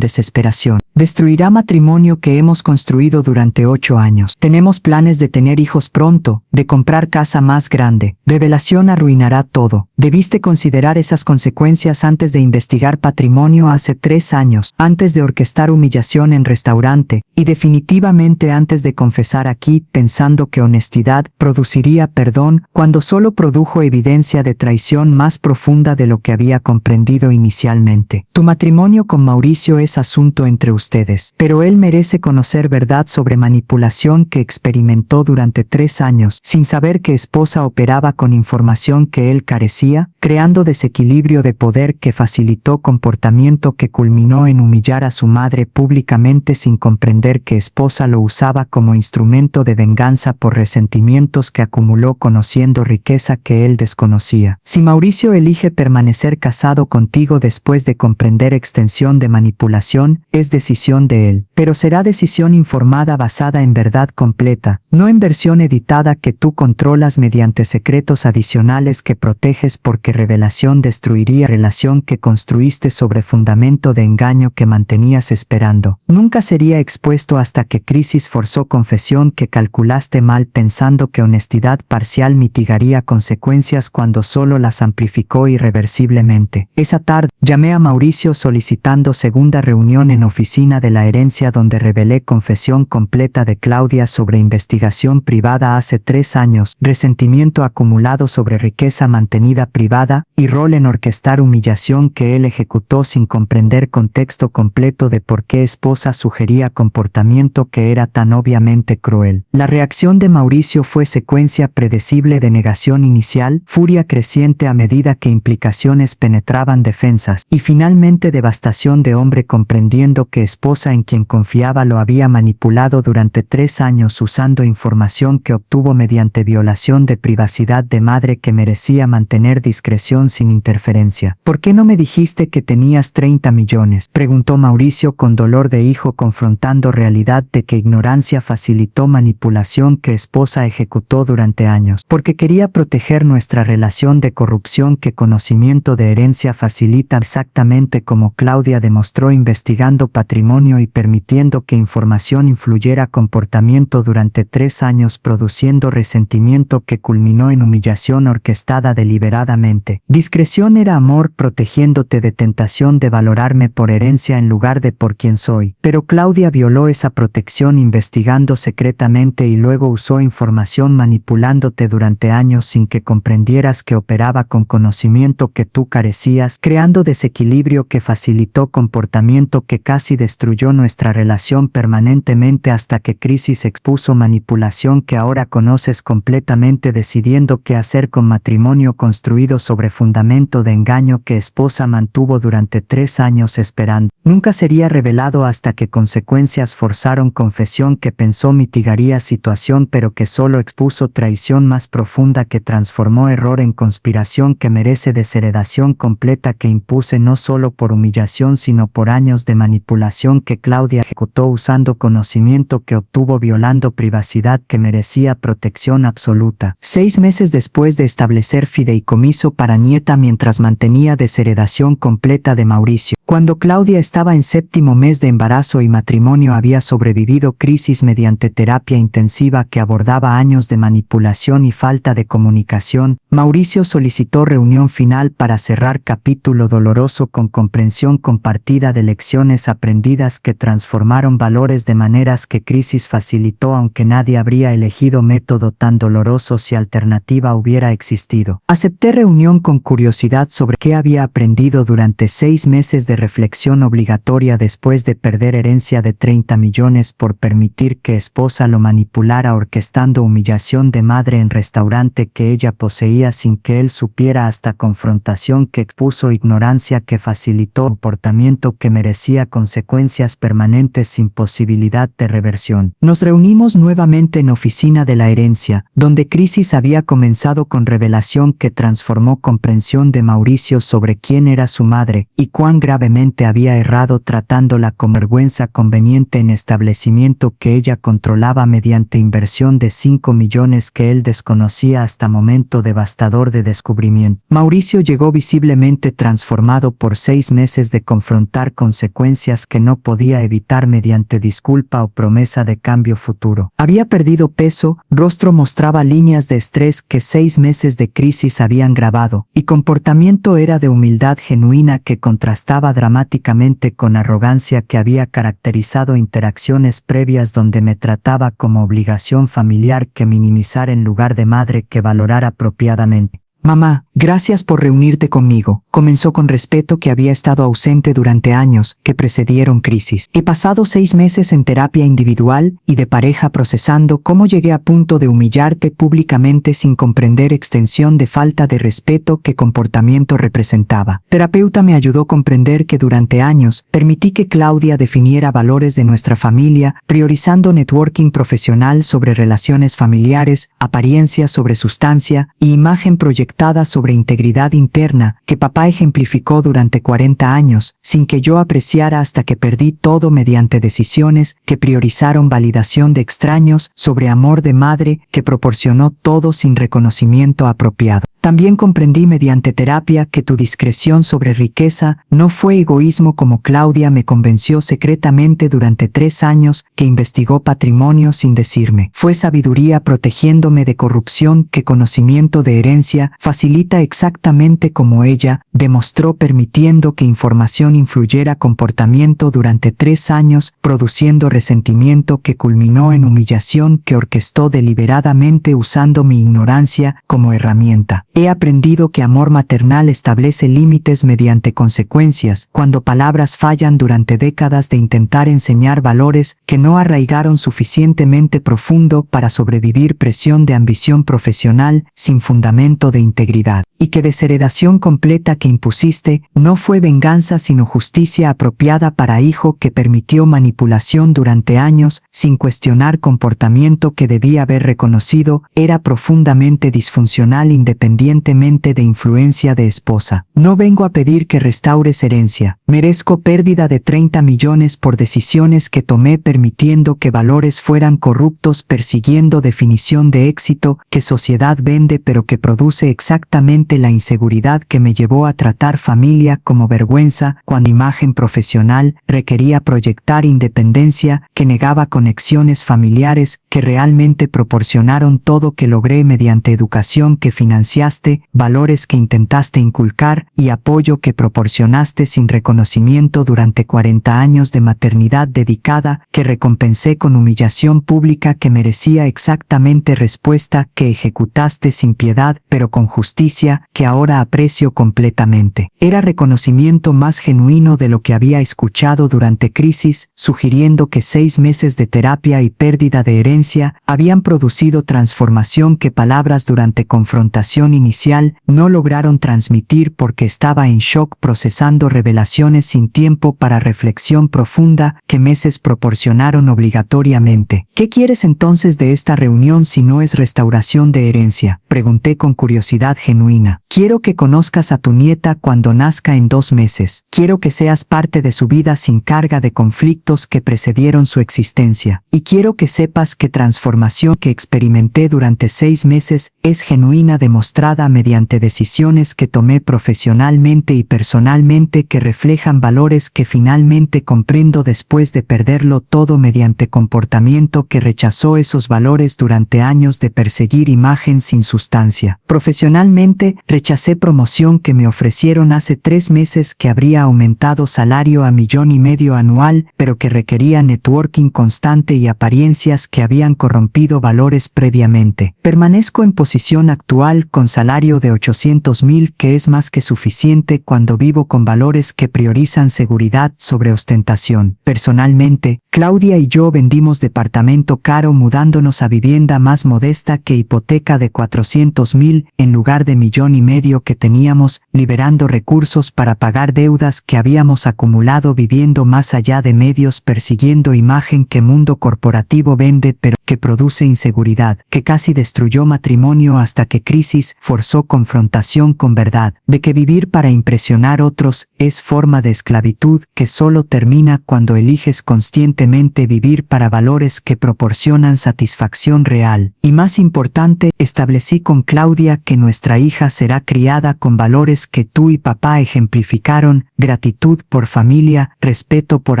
desesperación. Destruirá matrimonio que hemos construido durante 8 años. Tenemos planes de tener hijos pronto, de comprar casa más grande. Revelación arruinará todo. Debiste considerar esas consecuencias antes de investigar patrimonio hace 3 años, antes de orquestar humillación en restaurante, y definitivamente antes de confesar aquí pensando que honestidad produciría perdón cuando solo produjo evidencia de traición más profunda de lo que había comprendido inicialmente. Tu matrimonio con Mauricio es asunto entre ustedes, pero él merece conocer verdad sobre manipulación que experimentó durante 3 años, sin saber que esposa operaba con información que él carecía, creando desequilibrio de poder que facilitó comportamiento que culminó en humillar a su madre públicamente sin comprender que esposa lo usaba como instrumento de venganza por resentimientos que acumuló conociendo riqueza que él desconocía. Si Mauricio elige permanecer casado contigo después de comprender extensión de manipulación, es decisión de él, pero será decisión informada basada en verdad completa, no en versión editada que tú controlas mediante secretos adicionales que proteges porque revelación destruiría relación que construiste sobre fundamento de engaño que mantenías esperando. Nunca sería expuesto hasta que crisis forzó confesión que calculaste mal pensando que honestidad parcial mitigaría consecuencias cuando solo las amplificó irreversiblemente. Esa tarde, llamé a Mauricio solicitando segunda reunión en oficina de la herencia donde revelé confesión completa de Claudia sobre investigación privada hace 3 años, resentimiento acumulado sobre riqueza mantenida privada y rol en orquestar humillación que él ejecutó sin comprender contexto completo de por qué esposa sugería comportamiento que era tan obviamente cruel. La reacción de Mauricio fue secuencia predecible de negación inicial, furia creciente a medida que implicaciones penetraban defensas, y finalmente devastación de hombre comprendiendo que esposa en quien confiaba lo había manipulado durante 3 años usando información que obtuvo mediante violación de privacidad de madre que merecía mantener imponer discreción sin interferencia. ¿Por qué no me dijiste que tenías 30 millones? Preguntó Mauricio con dolor de hijo, confrontando realidad de que ignorancia facilitó manipulación que esposa ejecutó durante años. Porque quería proteger nuestra relación de corrupción que conocimiento de herencia facilita, exactamente como Claudia demostró investigando patrimonio y permitiendo que información influyera comportamiento durante 3 años, produciendo resentimiento que culminó en humillación orquestada deliberadamente. Discreción era amor, protegiéndote de tentación de valorarme por herencia en lugar de por quien soy. Pero Claudia violó esa protección investigando secretamente y luego usó información manipulándote durante años sin que comprendieras que operaba con conocimiento que tú carecías, creando desequilibrio que facilitó comportamiento que casi destruyó nuestra relación permanentemente hasta que Crisis expuso manipulación que ahora conoces completamente, decidiendo qué hacer con matrimonio construido sobre fundamento de engaño que esposa mantuvo durante 3 años esperando. Nunca sería revelado hasta que consecuencias forzaron confesión que pensó mitigaría situación, pero que solo expuso traición más profunda que transformó error en conspiración que merece desheredación completa que impuse no solo por humillación sino por años de manipulación que Claudia ejecutó usando conocimiento que obtuvo violando privacidad que merecía protección absoluta. 6 meses después de establecer fideicomiso para nieta mientras mantenía desheredación completa de Mauricio. Cuando Claudia estaba en 7º mes de embarazo y matrimonio había sobrevivido Crisis mediante terapia intensiva que abordaba años de manipulación y falta de comunicación, Mauricio solicitó reunión final para cerrar capítulo doloroso con comprensión compartida de lecciones aprendidas que transformaron valores de maneras que Crisis facilitó, aunque nadie habría elegido método tan doloroso si alternativa hubiera existido. Acepté reunión con curiosidad sobre qué había aprendido durante 6 meses de reflexión obligatoria después de perder herencia de 30 millones por permitir que esposa lo manipulara orquestando humillación de madre en restaurante que ella poseía sin que él supiera, hasta confrontación que expuso ignorancia que facilitó comportamiento que merecía consecuencias permanentes sin posibilidad de reversión. Nos reunimos nuevamente en oficina de la herencia, donde Crisis había comenzado con revelación que transformó comprensión de Mauricio sobre quién era su madre y cuán gravemente había errado tratándola con vergüenza conveniente en establecimiento que ella controlaba mediante inversión de 5 millones que él desconocía hasta momento devastador de descubrimiento. Mauricio llegó visiblemente transformado por 6 meses de confrontar consecuencias que no podía evitar mediante disculpa o promesa de cambio futuro. Había perdido peso, rostro mostraba líneas de estrés que 6 meses de crisis habían grabado, y comportamiento era de humildad genuina que contrastaba dramáticamente con arrogancia que había caracterizado interacciones previas donde me trataba como obligación familiar que minimizar en lugar de madre que valorar apropiadamente. Mamá, gracias por reunirte conmigo. Comenzó con respeto que había estado ausente durante años que precedieron crisis. He pasado 6 meses en terapia individual y de pareja procesando cómo llegué a punto de humillarte públicamente sin comprender extensión de falta de respeto que comportamiento representaba. Terapeuta me ayudó a comprender que durante años permití que Claudia definiera valores de nuestra familia, priorizando networking profesional sobre relaciones familiares, apariencia sobre sustancia y imagen proyectada sobre integridad interna, que papá ejemplificó durante 40 años, sin que yo apreciara hasta que perdí todo mediante decisiones que priorizaron validación de extraños sobre amor de madre que proporcionó todo sin reconocimiento apropiado. También comprendí mediante terapia que tu discreción sobre riqueza no fue egoísmo como Claudia me convenció secretamente durante 3 años que investigó patrimonio sin decirme. Fue sabiduría protegiéndome de corrupción que conocimiento de herencia facilita exactamente como ella demostró, permitiendo que información influyera comportamiento durante 3 años, produciendo resentimiento que culminó en humillación que orquestó deliberadamente usando mi ignorancia como herramienta. He aprendido que amor maternal establece límites mediante consecuencias cuando palabras fallan durante décadas de intentar enseñar valores que no arraigaron suficientemente profundo para sobrevivir presión de ambición profesional sin fundamento de integridad, y que desheredación completa que impusiste no fue venganza sino justicia apropiada para hijo que permitió manipulación durante años sin cuestionar comportamiento que debía haber reconocido era profundamente disfuncional independiente independientemente de influencia de esposa. No vengo a pedir que restaures herencia. Merezco pérdida de 30 millones por decisiones que tomé permitiendo que valores fueran corruptos, persiguiendo definición de éxito que sociedad vende pero que produce exactamente la inseguridad que me llevó a tratar familia como vergüenza cuando imagen profesional requería proyectar independencia, que negaba conexiones familiares que realmente proporcionaron todo que logré mediante educación que financiaste, valores que intentaste inculcar y apoyo que proporcionaste sin reconocimiento durante 40 años de maternidad dedicada que recompensé con humillación pública que merecía exactamente respuesta que ejecutaste sin piedad pero con justicia que ahora aprecio completamente. Era reconocimiento más genuino de lo que había escuchado durante crisis, sugiriendo que 6 meses de terapia y pérdida de herencia habían producido transformación que palabras durante confrontación inicial no lograron transmitir porque estaba en shock procesando revelaciones sin tiempo para reflexión profunda que meses proporcionaron obligatoriamente. ¿Qué quieres entonces de esta reunión si no es restauración de herencia? Pregunté con curiosidad genuina. Quiero que conozcas a tu nieta cuando nazca en 2 meses. Quiero que seas parte de su vida sin carga de conflictos que precedieron su existencia. Y quiero que sepas que transformación que experimenté durante 6 meses es genuina, demostrada mediante decisiones que tomé profesionalmente y personalmente que reflejan valores que finalmente comprendo después de perderlo todo mediante comportamiento que rechazó esos valores durante años de perseguir imagen sin sustancia. Profesionalmente, rechacé promoción que me ofrecieron hace 3 meses que habría aumentado salario a $1,5 millones anual, pero que requería networking constante y apariencias que habían corrompido valores previamente. Permanezco en posición actual con salario de $800,000 que es más que suficiente cuando vivo con valores que priorizan seguridad sobre ostentación. Personalmente, Claudia y yo vendimos departamento caro mudándonos a vivienda más modesta que hipoteca de $400,000 en lugar de $1,5 millones que teníamos, liberando recursos para pagar deudas que habíamos acumulado viviendo más allá de medios persiguiendo imagen que mundo corporativo vende pero que produce inseguridad, que casi destruyó matrimonio hasta que crisis forzó confrontación con verdad, de que vivir para impresionar otros es forma de esclavitud que solo termina cuando eliges conscientemente vivir para valores que proporcionan satisfacción real. Y más importante, establecí con Claudia que nuestra hija será criada con valores que tú y papá ejemplificaron, gratitud por familia, respeto por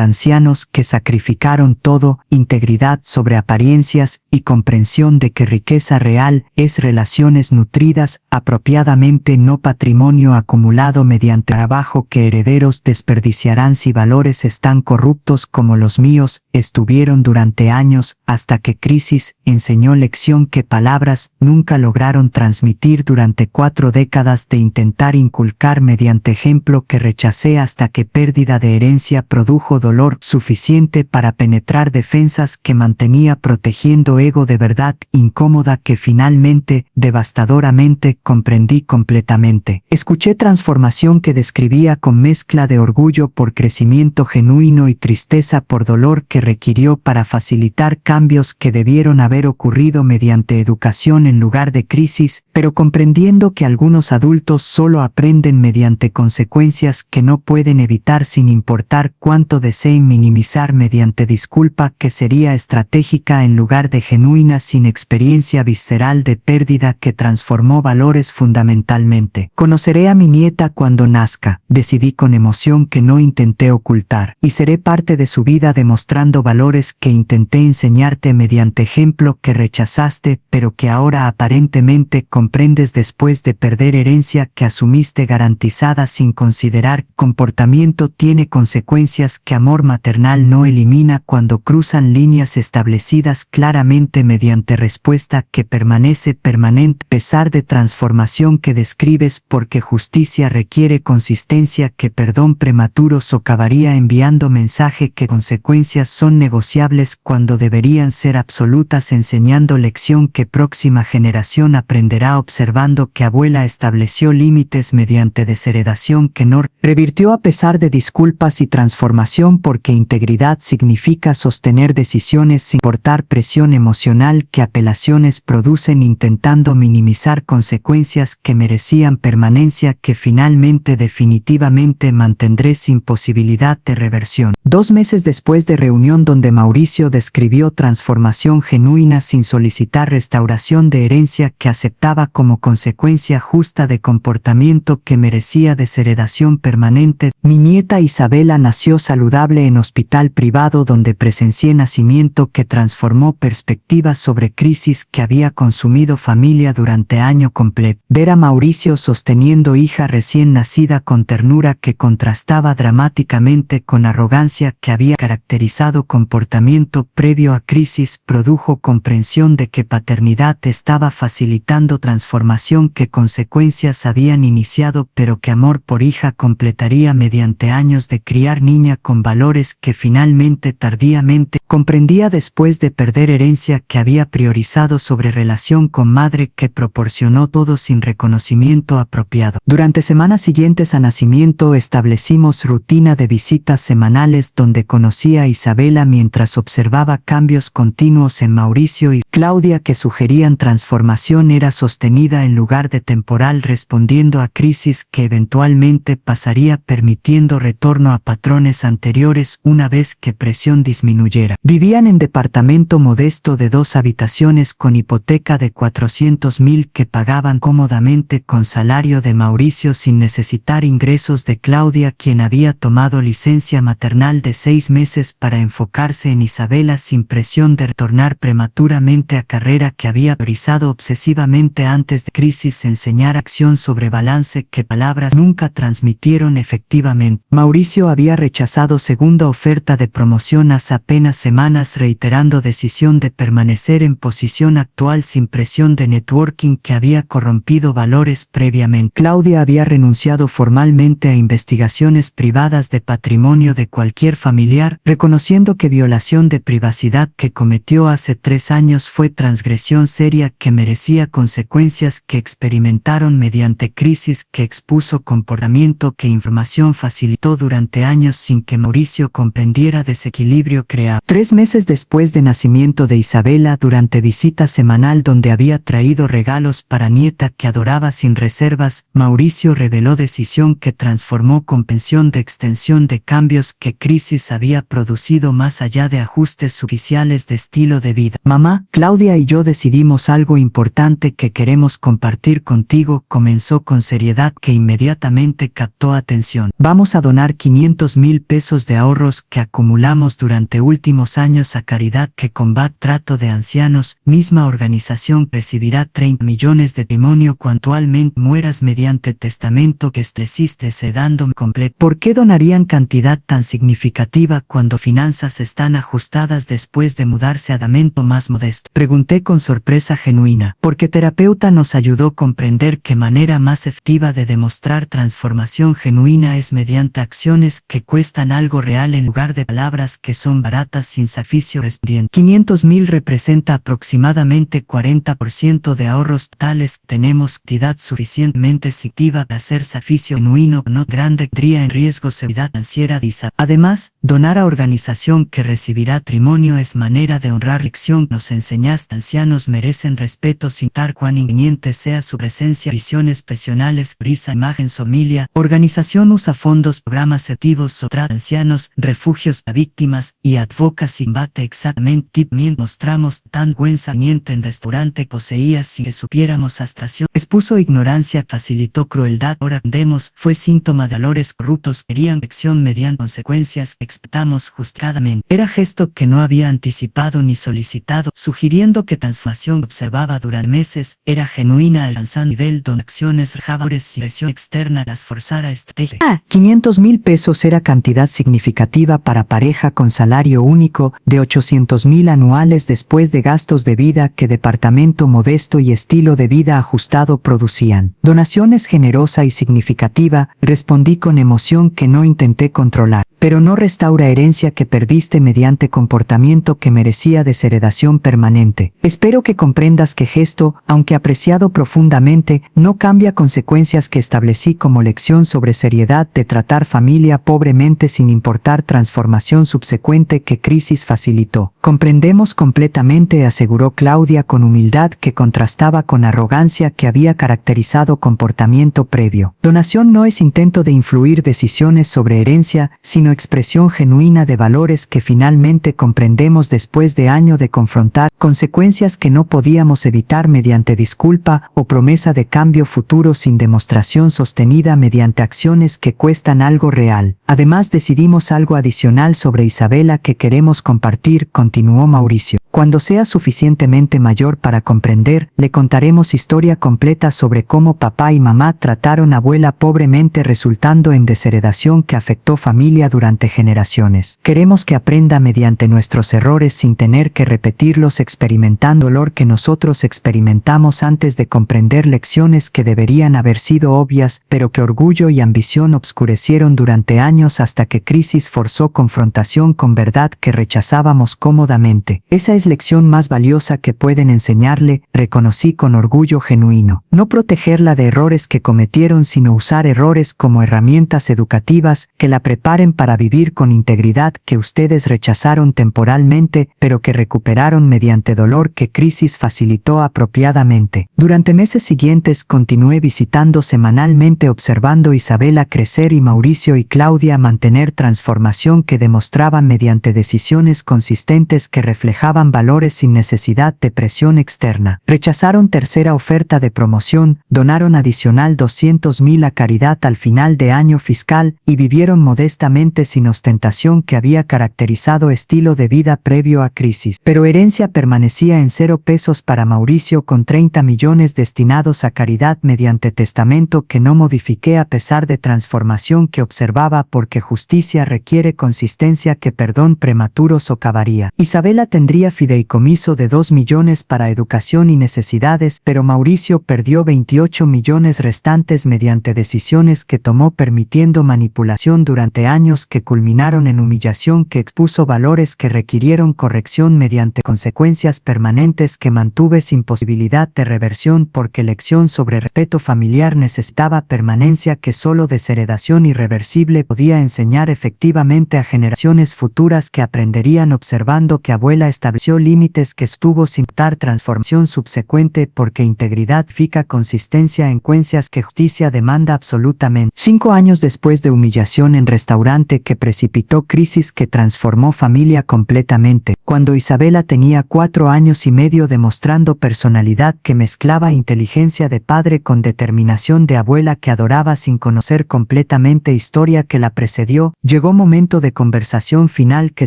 ancianos que sacrificaron todo, integridad sobre apariencias y comprensión de que riqueza real es relaciones nutridas apropiadamente, no patrimonio acumulado mediante trabajo que herederos desperdiciarán si valores están corruptos como los míos estuvieron durante años hasta que crisis enseñó lección que palabras nunca lograron transmitir durante 4 décadas de intentar inculcar mediante ejemplo que rechacé hasta que pérdida de herencia produjo dolor suficiente para penetrar defensas que mantenía protegiendo ego de verdad incómoda que finalmente, devastadoramente, comprendí completamente. Escuché transformación que describía con mezcla de orgullo por crecimiento genuino y tristeza por dolor que requirió para facilitar cambios que debieron haber ocurrido mediante educación en lugar de crisis, pero comprendiendo que algunos adultos solo aprenden mediante consecuencias que no pueden evitar sin importar cuánto deseen minimizar mediante disculpa que sería estratégica en lugar de genuina sin experiencia visceral de pérdida que transformó valores fundamentalmente. Conoceré a mi nieta cuando nazca, decidí con emoción que no intenté ocultar, y seré parte de su vida demostrando valores que intenté enseñarte mediante ejemplo que rechazaste pero que ahora aparentemente comprendes después de perder herencia que asumiste garantizada sin considerar. Comportamiento tiene consecuencias que amor maternal no elimina cuando cruzan líneas establecidas claramente mediante respuesta que permanece permanente pesar de transformación que describes porque justicia requiere consistencia que perdón prematuro socavaría enviando mensaje que consecuencias son negociables cuando deberían ser absolutas enseñando lección que próxima generación aprenderá observando que abuela estableció límites mediante desheredación que no revirtió a pesar de disculpas y transformación porque integridad significa sostener decisiones sin importar presión emocional que apelaciones producen intentando minimizar consecuencias consecuencias que merecían permanencia que finalmente definitivamente mantendré sin posibilidad de reversión. 2 meses después de reunión donde Mauricio describió transformación genuina sin solicitar restauración de herencia que aceptaba como consecuencia justa de comportamiento que merecía desheredación permanente, mi nieta Isabela nació saludable en hospital privado donde presencié nacimiento que transformó perspectivas sobre crisis que había consumido familia durante año completo. Ver a Mauricio sosteniendo hija recién nacida con ternura que contrastaba dramáticamente con arrogancia que había caracterizado comportamiento previo a crisis produjo comprensión de que paternidad estaba facilitando transformación que consecuencias habían iniciado pero que amor por hija completaría mediante años de criar niña con valores que finalmente tardíamente comprendía después de perder herencia que había priorizado sobre relación con madre que proporcionó todo sin reconocimiento apropiado. Durante semanas siguientes a nacimiento establecimos rutina de visitas semanales donde conocía a Isabela mientras observaba cambios continuos en Mauricio y Claudia que sugerían transformación era sostenida en lugar de temporal respondiendo a crisis que eventualmente pasaría permitiendo retorno a patrones anteriores una vez que presión disminuyera. Vivían en departamento modesto de 2 habitaciones con hipoteca de 400,000 que pagaban cómodamente con salario de Mauricio sin necesitar ingresos de Claudia quien había tomado licencia maternal de 6 meses para enfocarse en Isabela sin presión de retornar prematuramente a carrera que había priorizado obsesivamente antes de crisis enseñar acción sobre balance que palabras nunca transmitieron efectivamente. Mauricio había rechazado segunda oferta de promoción hace apenas semanas reiterando decisión de permanecer en posición actual sin presión de networking que había corrompido valores previamente. Claudia había renunciado formalmente a investigaciones privadas de patrimonio de cualquier familiar, reconociendo que violación de privacidad que cometió hace 3 años fue transgresión seria que merecía consecuencias que experimentaron mediante crisis que expuso comportamiento que información facilitó durante años sin que Mauricio comprendiera desequilibrio creado. 3 meses después de nacimiento de Isabela durante visita semanal donde había traído regalos para nieta que adoraba sin reservas, Mauricio reveló decisión que transformó comprensión de extensión de cambios que crisis había producido más allá de ajustes superficiales de estilo de vida. Mamá, Claudia y yo decidimos algo importante que queremos compartir contigo, comenzó con seriedad que inmediatamente captó atención. Vamos a donar 500,000 pesos de ahorros que acumulamos durante últimos años a Caridad que combate trato de ancianos, misma organización recibirá 30 millones de patrimonio cuantualmente mueras mediante testamento que estableciste sedando completo. ¿Por qué donarían cantidad tan significativa cuando finanzas están ajustadas después de mudarse a adamento más modesto? Pregunté con sorpresa genuina, porque terapeuta nos ayudó a comprender que manera más efectiva de demostrar transformación genuina es mediante acciones que cuestan algo real en lugar de palabras que son baratas sin sacrificio respondiente. 500,000 representa aproximadamente 40% de ahorros totales. Tenemos cantidad suficientemente significativa para hacer sacrificio genuino no grande tendría en riesgo seguridad financiera de Isabela. Además, donar a organización que recibirá patrimonio es manera de honrar lección que nos enseñaste. Ancianos merecen respeto sin dar cuán inconveniente sea su presencia. Visiones profesionales, brisa, imagen, familia. Organización usa fondos, programas activos sobre ancianos, refugios a víctimas y advocacy combate exactamente. Mostramos tan buen sabiente en restaurante poseía sin que supiéramos astración. Expuso ignorancia, facilitó crueldad. Ahora aprendemos, fue síntoma de valores corruptos. Querían acción mediante consecuencias. Expectamos juzgadamente. Era gesto que no había anticipado ni solicitado, sugiriendo que transformación observaba durante meses era genuina alcanzando nivel donde acciones rejadores y presión externa las forzara estrategia. 500,000 pesos era cantidad significativa para pareja con salario único de 800,000 anuales después de gastos de vida que departamento modesto y estilo de vida ajustado producían. Donación es generosa y significativa, respondí con emoción que no intenté controlar. pero no restaura herencia que perdiste mediante comportamiento que merecía desheredación permanente. Espero que comprendas que gesto, aunque apreciado profundamente, no cambia consecuencias que establecí como lección sobre seriedad de tratar familia pobremente sin importar transformación subsecuente que crisis facilitó. Comprendemos completamente, aseguró Claudia con humildad que contrastaba con arrogancia que había caracterizado comportamiento previo. Donación no es intento de influir decisiones sobre herencia, sino expresión genuina de valores que finalmente comprendemos después de años de confrontar consecuencias que no podíamos evitar mediante disculpa o promesa de cambio futuro sin demostración sostenida mediante acciones que cuestan algo real. Además decidimos algo adicional sobre Isabela que queremos compartir, continuó Mauricio. Cuando sea suficientemente mayor para comprender, le contaremos historia completa sobre cómo papá y mamá trataron a abuela pobremente resultando en desheredación que afectó familia durante generaciones. Queremos que aprenda mediante nuestros errores sin tener que repetirlos experimentando dolor que nosotros experimentamos antes de comprender lecciones que deberían haber sido obvias, pero que orgullo y ambición obscurecieron durante años hasta que crisis forzó confrontación con verdad que rechazábamos cómodamente. Esa es lección más valiosa que pueden enseñarle, reconocí con orgullo genuino. No protegerla de errores que cometieron, sino usar errores como herramientas educativas que la preparen para vivir con integridad que ustedes rechazaron temporalmente, pero que recuperaron mediante dolor que crisis facilitó apropiadamente. Durante meses siguientes continué visitando semanalmente observando Isabela crecer y Mauricio y Claudia mantener transformación que demostraban mediante decisiones consistentes que reflejaban valores sin necesidad de presión externa. Rechazaron tercera oferta de promoción, donaron adicional 200,000 a caridad al final de año fiscal y vivieron modestamente sin ostentación que había caracterizado estilo de vida previo a crisis. Pero herencia permanecía en 0 pesos para Mauricio con 30 millones destinados a caridad mediante testamento que no modifiqué a pesar de transformación que observaba porque justicia requiere consistencia que perdón prematuro socavaría. Isabela tendría fideicomiso de 2 millones para educación y necesidades, pero Mauricio perdió 28 millones restantes mediante decisiones que tomó permitiendo manipulación durante años que culminaron en humillación que expuso valores que requirieron corrección mediante consecuencias permanentes que mantuve sin posibilidad de reversión porque lección sobre respeto familiar necesitaba permanencia que solo desheredación irreversible podía enseñar efectivamente a generaciones futuras que aprenderían observando que abuela estableció límites que estuvo sin dar transformación subsecuente porque integridad fica consistencia en cuencias que justicia demanda absolutamente. 5 años después de humillación en restaurante que precipitó crisis que transformó familia completamente, cuando Isabela tenía 4 años y medio demostrando personalidad que mezclaba inteligencia de padre con determinación de abuela que adoraba sin conocer completamente historia que la precedió, llegó momento de conversación final que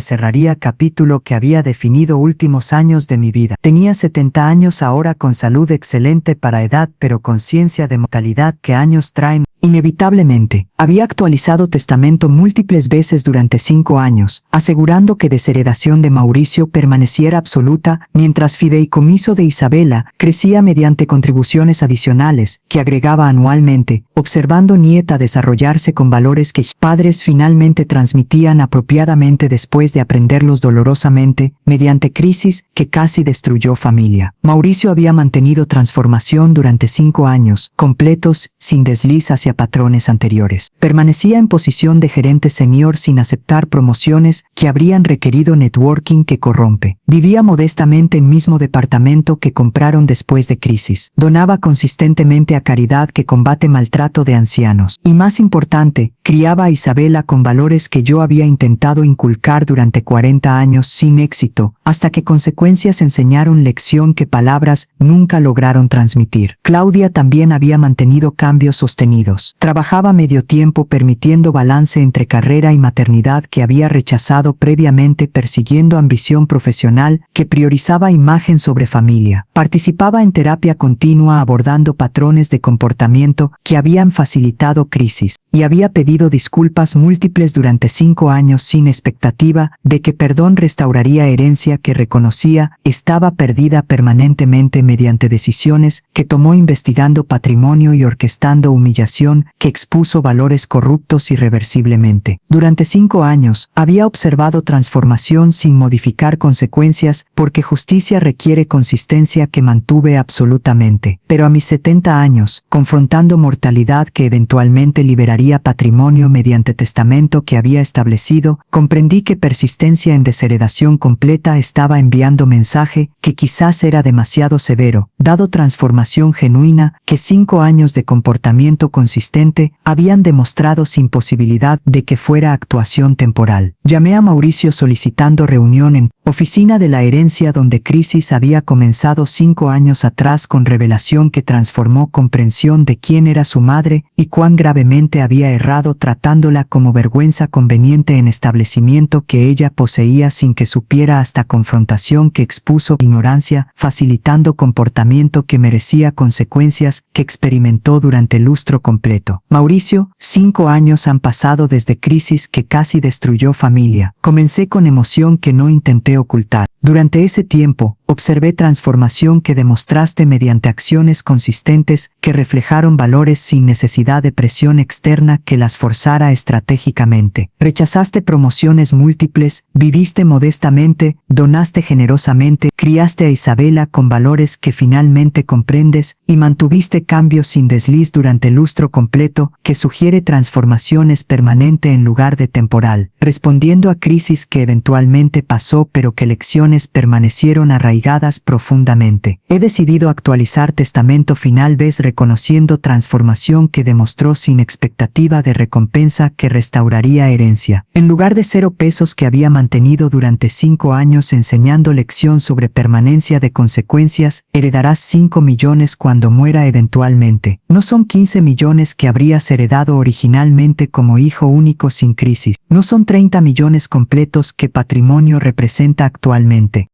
cerraría capítulo que había definido últimos años de mi vida. Tenía 70 años ahora con salud excelente para edad pero conciencia de mortalidad que años traen. Inevitablemente, había actualizado testamento múltiples veces durante 5 años, asegurando que desheredación de Mauricio permaneciera absoluta, mientras fideicomiso de Isabela crecía mediante contribuciones adicionales, que agregaba anualmente, observando nieta desarrollarse con valores que padres finalmente transmitían apropiadamente después de aprenderlos dolorosamente, mediante crisis que casi destruyó familia. Mauricio había mantenido transformación durante 5 años, completos, sin desliz hacia patrones anteriores. Permanecía en posición de gerente senior sin aceptar promociones que habrían requerido networking que corrompe. Vivía modestamente en mismo departamento que compraron después de crisis. Donaba consistentemente a caridad que combate maltrato de ancianos. Y más importante, criaba a Isabela con valores que yo había intentado inculcar durante 40 años sin éxito, hasta que consecuencias enseñaron lección que palabras nunca lograron transmitir. Claudia también había mantenido cambios sostenidos. Trabajaba medio tiempo permitiendo balance entre carrera y maternidad que había rechazado previamente persiguiendo ambición profesional que priorizaba imagen sobre familia. Participaba en terapia continua abordando patrones de comportamiento que habían facilitado crisis y había pedido disculpas múltiples durante 5 años sin expectativa de que perdón restauraría herencia que reconocía estaba perdida permanentemente mediante decisiones que tomó investigando patrimonio y orquestando humillación revelación que expuso valores corruptos irreversiblemente. Durante 5 años, había observado transformación sin modificar consecuencias porque justicia requiere consistencia que mantuve absolutamente. Pero a mis 70 años, confrontando mortalidad que eventualmente liberaría patrimonio mediante testamento que había establecido, comprendí que persistencia en desheredación completa estaba enviando mensaje que quizás era demasiado severo, dado transformación genuina que 5 años de comportamiento consistente habían demostrado sin posibilidad de que fuera actuación temporal. Llamé a Mauricio solicitando reunión en oficina de la herencia donde crisis había comenzado 5 años atrás con revelación que transformó comprensión de quién era su madre y cuán gravemente había errado tratándola como vergüenza conveniente en establecimiento que ella poseía sin que supiera hasta confrontación que expuso ignorancia, facilitando comportamiento que merecía consecuencias que experimentó durante el lustro completo. Mauricio, 5 años han pasado desde crisis que casi destruyó familia. Comencé con emoción que no intenté ocultar. Durante ese tiempo, observé transformación que demostraste mediante acciones consistentes que reflejaron valores sin necesidad de presión externa que las forzara estratégicamente. Rechazaste promociones múltiples, viviste modestamente, donaste generosamente, criaste a Isabela con valores que finalmente comprendes y mantuviste cambios sin desliz durante el lustro completo que sugiere transformaciones permanente en lugar de temporal, respondiendo a crisis que eventualmente pasó pero que lecciones permanecieron arraigadas profundamente. He decidido actualizar testamento final vez reconociendo transformación que demostró sin expectativa de recompensa que restauraría herencia. En lugar de 0 pesos que había mantenido durante 5 años enseñando lección sobre permanencia de consecuencias, heredarás 5 millones cuando muera eventualmente. No son 15 millones que habrías heredado originalmente como hijo único sin crisis. No son 30 millones completos que patrimonio representa actualmente.